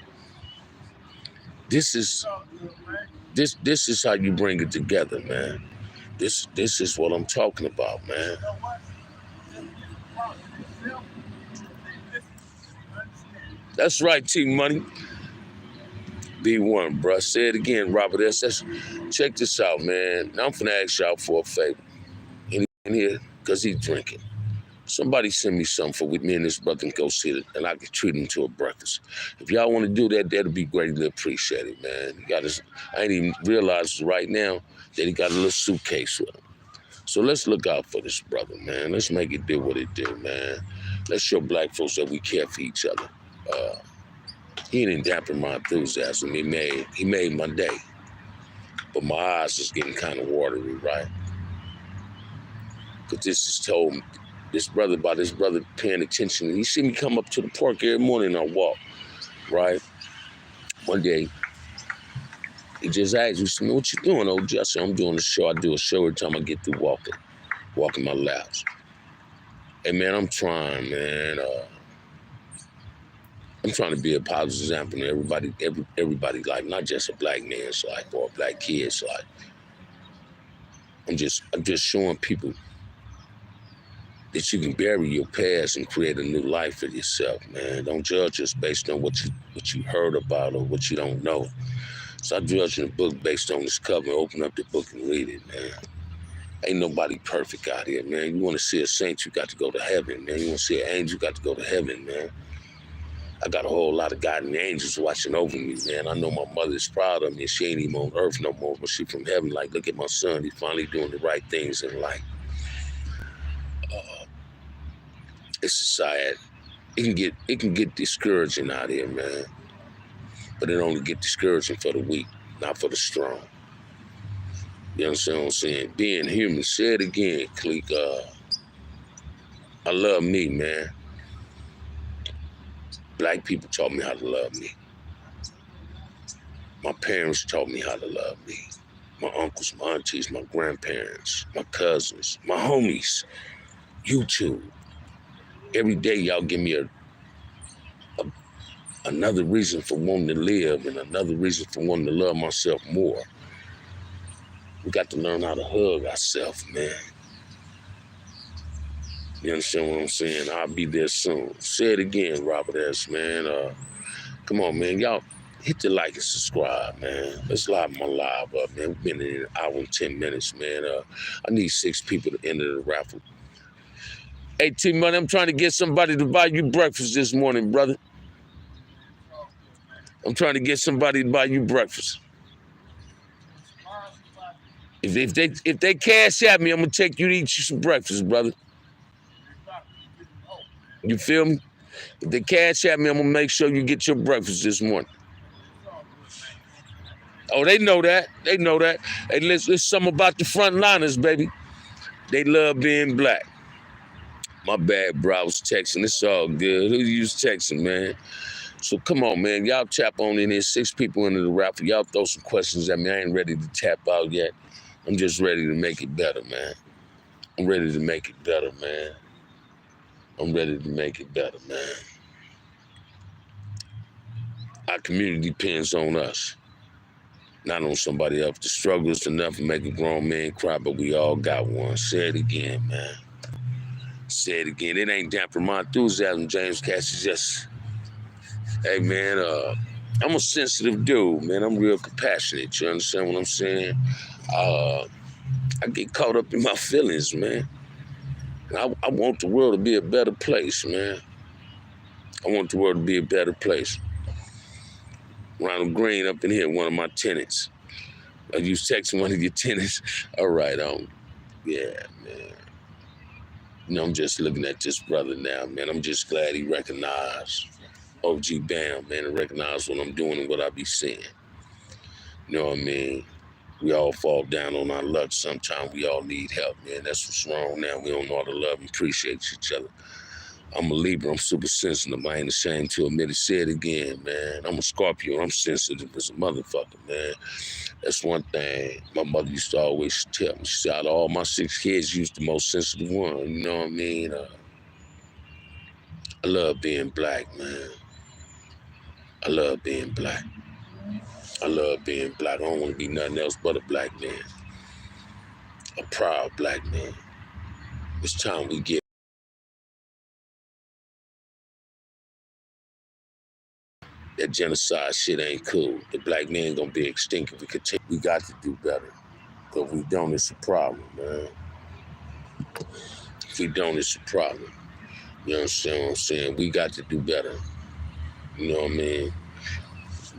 This is how you bring it together, man. This is what I'm talking about, man. That's right, T Money. B1, bruh. Say it again, Robert S. Check this out, man. Now I'm finna ask y'all for a favor. In here, because he's drinking. Somebody send me something for me and this brother can go see it, and I can treat him to a breakfast. If y'all want to do that, that'll be greatly appreciated, man. I ain't even realized right now that he got a little suitcase with him. So let's look out for this brother, man. Let's make it do what it do, man. Let's show black folks that we care for each other. He didn't dampen my enthusiasm. He made my day. But my eyes is getting kind of watery, right? Because this is told this brother paying attention. He see me come up to the park every morning and I walk, right? One day, he just asked me, what you doing, OG? I said, I'm doing a show. I do a show every time I get through walking my laps. Hey, man, I'm trying, man. I'm trying to be a positive example in everybody life, not just a black man's life or a black kid's life. I'm just showing people that you can bury your past and create a new life for yourself, man. Don't judge us based on what you heard about or what you don't know. Stop judging the book based on this cover. Open up the book and read it, man. Ain't nobody perfect out here, man. You want to see a saint, you got to go to heaven, man. You want to see an angel, you got to go to heaven, man. I got a whole lot of guardian angels watching over me, man. I know my mother's proud of me. She ain't even on earth no more, but she from heaven. Like, look at my son. He's finally doing the right things in life. It's sad. It can get discouraging out here, man. But it only get discouraging for the weak, not for the strong. You understand what I'm saying? Being human. Say it again, Cleek. I love me, man. Black people taught me how to love me. My parents taught me how to love me. My uncles, my aunties, my grandparents, my cousins, my homies. YouTube. Every day y'all give me another reason for wanting to live and another reason for wanting to love myself more. We got to learn how to hug ourselves, man. You understand what I'm saying? I'll be there soon. Say it again, Robert S., man. Come on, man. Y'all hit the like and subscribe, man. Let's live my live up, man. We've been in an hour and 10 minutes, man. I need 6 people to enter the raffle. Hey, T-Money, I'm trying to get somebody to buy you breakfast this morning, brother. I'm trying to get somebody to buy you breakfast. If they cash at me, I'm gonna take you to eat you some breakfast, brother. You feel me? If they cash at me, I'm gonna make sure you get your breakfast this morning. Oh, they know that. They know that. Hey, it's something about the frontliners, baby. They love being black. My bad, bro. I was texting. It's all good. Who you was texting, man? So come on, man. Y'all tap on in here. 6 people into the raffle. Y'all throw some questions at me. I ain't ready to tap out yet. I'm just ready to make it better, man. I'm ready to make it better, man. I'm ready to make it better, man. Our community depends on us, not on somebody else. The struggle is enough to make a grown man cry, but we all got one. Say it again, man. Say it again. It ain't damper my enthusiasm, James Cash. It's just, hey, man, I'm a sensitive dude, man. I'm real compassionate. You understand what I'm saying? I get caught up in my feelings, man. I want the world to be a better place, man. I want the world to be a better place. Ronald Green up in here, one of my tenants. You texting one of your tenants? All right, yeah, man. You know, I'm just looking at this brother now, man. I'm just glad he recognized OG Bamm, man, and recognized what I'm doing and what I be seeing. You know what I mean? We all fall down on our luck sometimes. We all need help, man. That's what's wrong now. We don't know how to love and appreciate each other. I'm a Libra. I'm super sensitive. I ain't ashamed to admit it. Say it again, man. I'm a Scorpio. I'm sensitive as a motherfucker, man. That's one thing my mother used to always tell me. She said, out of all my 6 kids, you was the most sensitive one. You know what I mean? I love being black, man. I love being black. I love being black. I don't want to be nothing else but a black man. A proud black man. It's time we get that genocide shit ain't cool. The black man gonna be extinct if we continue. We got to do better. Because if we don't, it's a problem, man. If we don't, it's a problem. You understand what I'm saying? We got to do better. You know what I mean?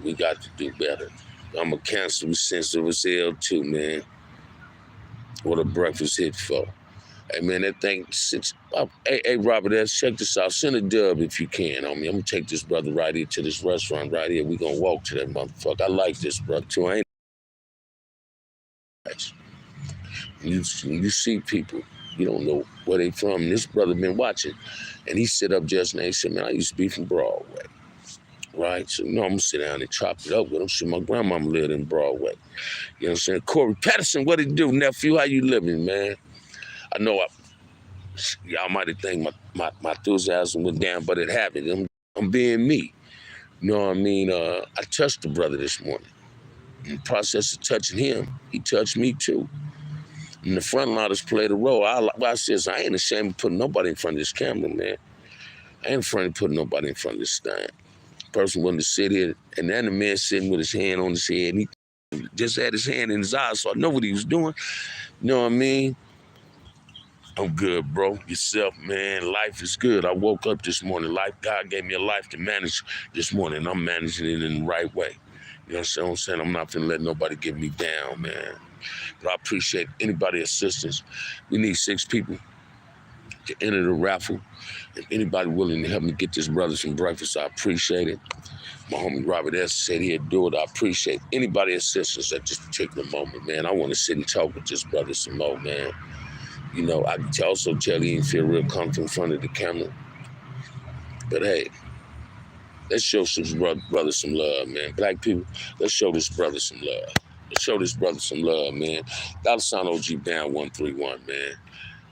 We got to do better. I'm a cancer sensitive as hell too, man. What a breakfast hit for. Hey, man, that thing sits up. Hey, Robert S., check this out. Send a dub if you can on me. I'm going to take this brother right here to this restaurant right here. We going to walk to that motherfucker. I like this brother, too. I ain't nice. You see people, you don't know where they from. And this brother been watching, and he sit up just now. He said, man, I used to be from Broadway. Right? So, you know, I'm going to sit down and chop it up with him. Shit, my grandmama lived in Broadway. You know what I'm saying? Corey Patterson, what it do, nephew? How you living, man? I know y'all might have think my enthusiasm went down, but it happened. I'm being me. You know what I mean? I touched the brother this morning. In the process of touching him, he touched me too. And the frontliners played a role. I says, I ain't ashamed of putting nobody in front of this camera, man. I ain't afraid of putting nobody in front of this stand. Person wanted to sit here, and then the man sitting with his hand on his head, and he just had his hand in his eyes, so I know what he was doing. You know what I mean? I'm good, bro. Yourself, man. Life is good. I woke up this morning. God gave me a life to manage this morning. I'm managing it in the right way. You know what I'm saying? I'm not finna let nobody get me down, man. But I appreciate anybody assistance. We need 6 people to enter the raffle. If anybody willing to help me get this brother some breakfast, I appreciate it. My homie Robert S. said he'd do it. I appreciate anybody assistance at this particular moment, man. I want to sit and talk with this brother some more, man. You know, I can also tell he didn't feel real comfortable in front of the camera. But hey, let's show some brother some love, man. Black people, let's show this brother some love. Let's show this brother some love, man. $ OG Bamm 131, man.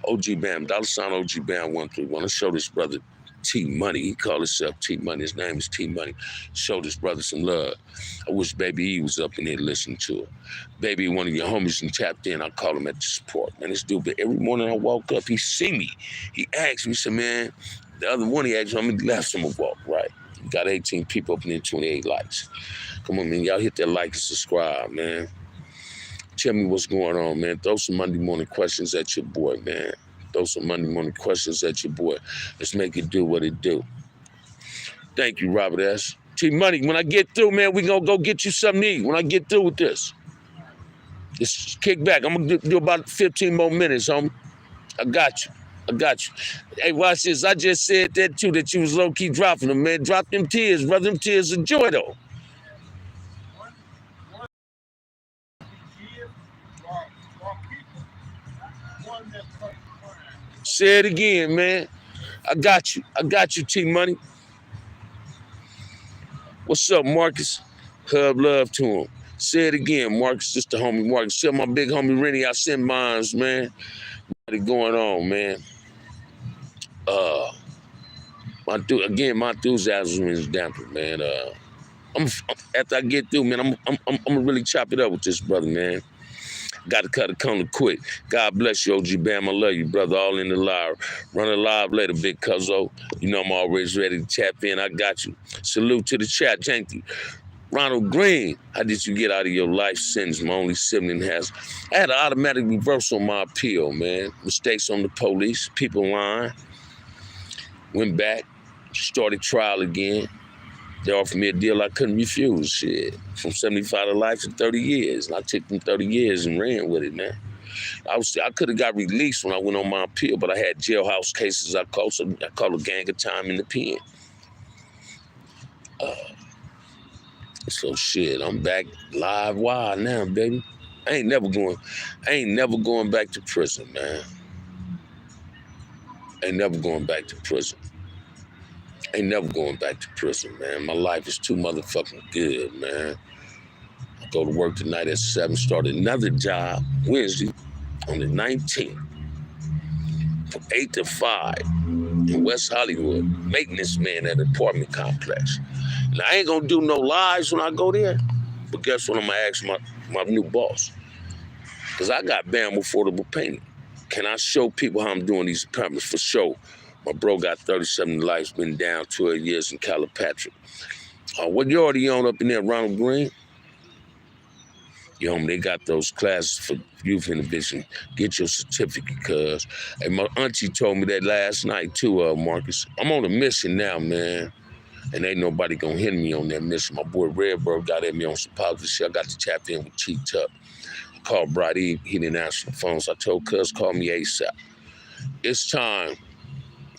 OG Bamm, $ OG Bamm 131. Let's show this brother T Money. He called himself T Money. His name is T Money. Show this brother some love. I wish Baby E was up in here listening to it. Baby, one of your homies and tapped in. I call him at the support. Man, this dude, every morning I walk up, he see me. He asks me, said, man, the other one he asked me, I'm gonna left him a walk, right? We got 18 people up in there, 28 likes. Come on, man, y'all hit that like and subscribe, man. Tell me what's going on, man. Throw some Monday morning questions at your boy, man. Throw some Monday morning questions at your boy. Let's make it do what it do. Thank you, Robert S. T Money, when I get through, man, we gonna go get you something to eat. When I get through with this. Just kick back. I'm gonna do about 15 more minutes, homie. I got you. I got you. Hey, watch this. I just said that too, that you was low-key dropping them, man. Drop them tears, brother. Them tears of joy, though. Say it again, man. I got you. I got you, T Money. What's up, Marcus? Hub love to him. Say it again, Marcus. Just the homie Marcus. Tell my big homie Rennie I send mines, man. What going on, man? My enthusiasm is dampened, man. After I get through, man, I'm gonna really chop it up with this brother, man. Got to cut a corner quick. God bless you, OG Bamm. I love you, brother. All in the live. Run a live later, big cuzzo. You know I'm always ready to tap in. I got you. Salute to the chat. Thank you. Ronald Green, how did you get out of your life sentence? My only sibling has. I had an automatic reversal on my appeal, man. Mistakes on the police, people lying. Went back, started trial again. They offered me a deal I couldn't refuse, shit. From 75 to life to 30 years. And I took them 30 years and ran with it, man. I could have got released when I went on my appeal, but I had jailhouse cases I called a gang of time in the pen. So shit, I'm back live wild now, baby. I ain't never going back to prison, man. Ain't never going back to prison. Ain't never going back to prison, man. My life is too motherfucking good, man. I go to work tonight at 7, start another job Wednesday on the 19th from 8 to 5 in West Hollywood, maintenance man at an apartment complex. And I ain't gonna do no lies when I go there, but guess what I'm gonna ask my new boss? Because I got Bamm Affordable Painting. Can I show people how I'm doing these apartments? For sure. My bro got 37 lives, been down 12 years in Calipatria. What you already on up in there, Ronald Green? Yo, they got those classes for youth inhibition. Get your certificate, cuz. And my auntie told me that last night too, Marcus. I'm on a mission now, man. And ain't nobody gonna hinder me on that mission. My boy Redbird got at me on some positive shit. I got to tap in with Cheat Tuck. I called Brady, he didn't answer the phone, so I told cuz, call me ASAP. It's time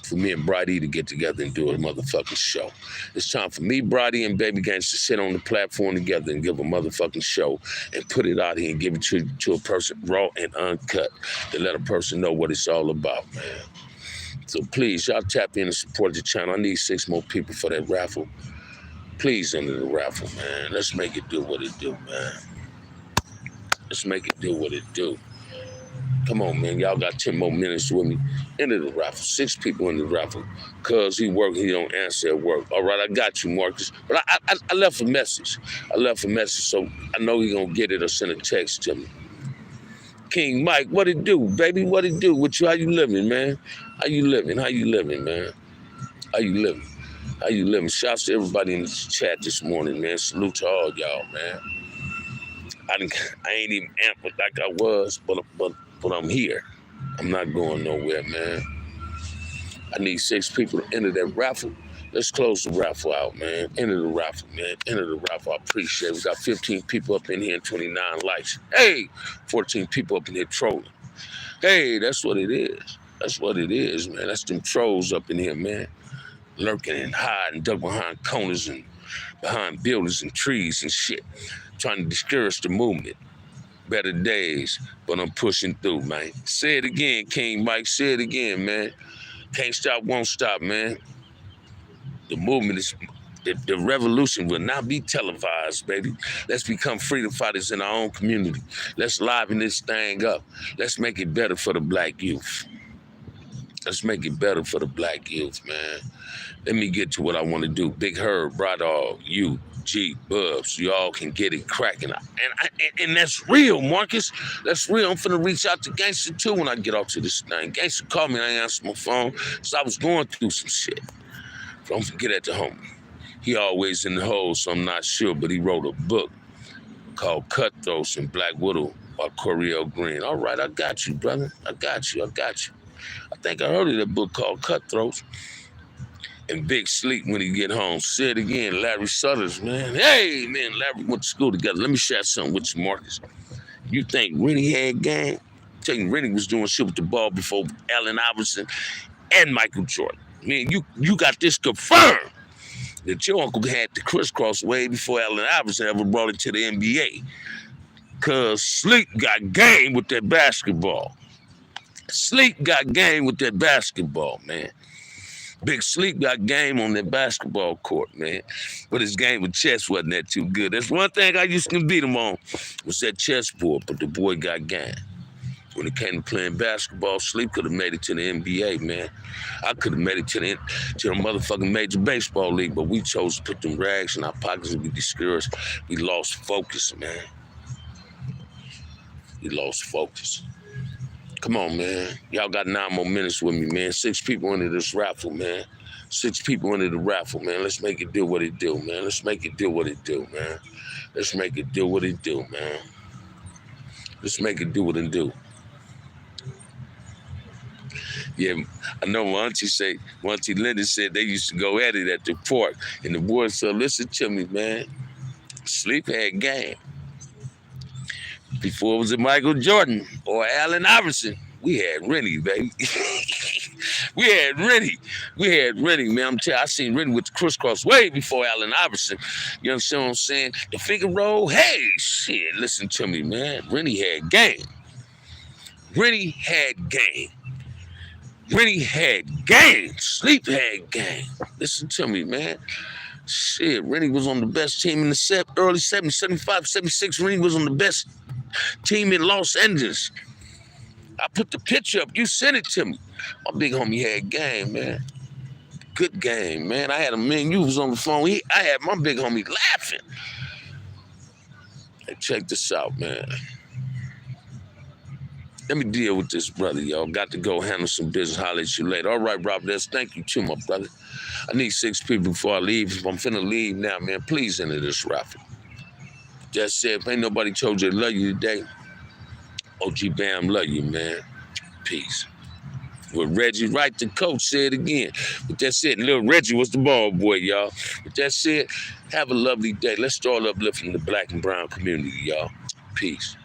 for me and Brady to get together and do a motherfucking show. It's time for me, Brady, and Baby Gangs to sit on the platform together and give a motherfucking show and put it out here and give it to a person raw and uncut to let a person know what it's all about, man. So please, y'all tap in and support the channel. I need 6 more people for that raffle. Please enter the raffle, man. Let's make it do what it do, man. Let's make it do what it do. Come on, man. Y'all got 10 more minutes with me. Enter the raffle. 6 people in the raffle. Cuz he work, he don't answer at work. All right, I got you, Marcus. But I left a message. So I know he gonna get it or send a text to me. King Mike, what it do, baby? What it do with you? How you living, man? How you living, man? How you living? Shouts to everybody in the chat this morning, man. Salute to all y'all, man. I ain't even amped like I was, but I'm here. I'm not going nowhere, man. I need 6 people to enter that raffle. Let's close the raffle out, man. Enter the raffle, man. Enter the raffle. I appreciate it. We got 15 people up in here and 29 likes. Hey, 14 people up in here trolling. Hey, that's what it is. That's what it is, man. That's them trolls up in here, man. Lurking and hiding, duck behind corners and behind buildings and trees and shit. Trying to discourage the movement. Better days, but I'm pushing through, man. Say it again, King Mike. Say it again, man. Can't stop, won't stop, man. The movement is, the revolution will not be televised, baby. Let's become freedom fighters in our own community. Let's liven this thing up. Let's make it better for the black youth. Let's make it better for the black youth, man. Let me get to what I want to do. Big Herb, Brydog, you, G, Bubs, you all can get it cracking. And that's real, Marcus. That's real. I'm finna reach out to Gangster too when I get off to this thing. Gangster called me and I answered my phone, so I was going through some shit. Don't forget at the homie. He always in the hole, so I'm not sure, but he wrote a book called Cutthroats in Black Widow by Coriel Green. All right, I got you, brother. I got you. I think I heard of that book called Cutthroats. And Big Sleep when he get home. Say it again, Larry Sutters, man. Hey, man, Larry went to school together. Let me share something with you, Marcus. You think Rennie had game? Tell you, Rennie was doing shit with the ball before Allen Iverson and Michael Jordan. Man, you got this confirmed that your uncle had the crisscross way before Allen Iverson ever brought it to the NBA. Cause Sleep got game with that basketball. Sleep got game with that basketball, man. Big Sleep got game on that basketball court, man. But his game with chess wasn't that too good. That's one thing I used to beat him on, was that chessboard, but the boy got game. When it came to playing basketball, Sleep could have made it to the NBA, man. I could have made it to the motherfucking Major Baseball League, but we chose to put them rags in our pockets and be discouraged. We lost focus, man. We lost focus. Come on, man. Y'all got 9 more minutes with me, man. 6 people into this raffle, man. 6 people into the raffle, man. Let's make it do what it do, man. Let's make it do what it do, man. Let's make it do what it do, man. Let's make it do what it do. Yeah, I know my auntie Linda said they used to go at it at the park. And the boys said, listen to me, man. Sleep had game. Before it was Michael Jordan or Allen Iverson, we had Rennie, baby. we had Rennie, man. I'm telling you, I seen Rennie with the crisscross way before Allen Iverson. You understand what I'm saying? The finger roll, hey, shit, listen to me, man. Rennie had game. Rennie had game. Rennie had game. Sleep had game. Listen to me, man. Shit, Rennie was on the best team in the early 70s, 75, 76. Rennie was on the best team in Los Angeles. I put the picture up. You sent it to me. My big homie had game, man. Good game, man. I had him, man. You was on the phone. I had my big homie laughing. Hey, check this out, man. Let me deal with this brother, y'all. Got to go handle some business. Holler at you later. All right, Rob, thank you too, my brother. I need 6 people before I leave. If I'm finna leave now, man, please enter this raffle. Just said, if ain't nobody told you to love you today, OG Bamm love you, man. Peace. With Reggie Wright, the coach, said again. But that's it. Little Reggie was the ball boy, y'all. But that's it. Have a lovely day. Let's start uplifting the black and brown community, y'all. Peace.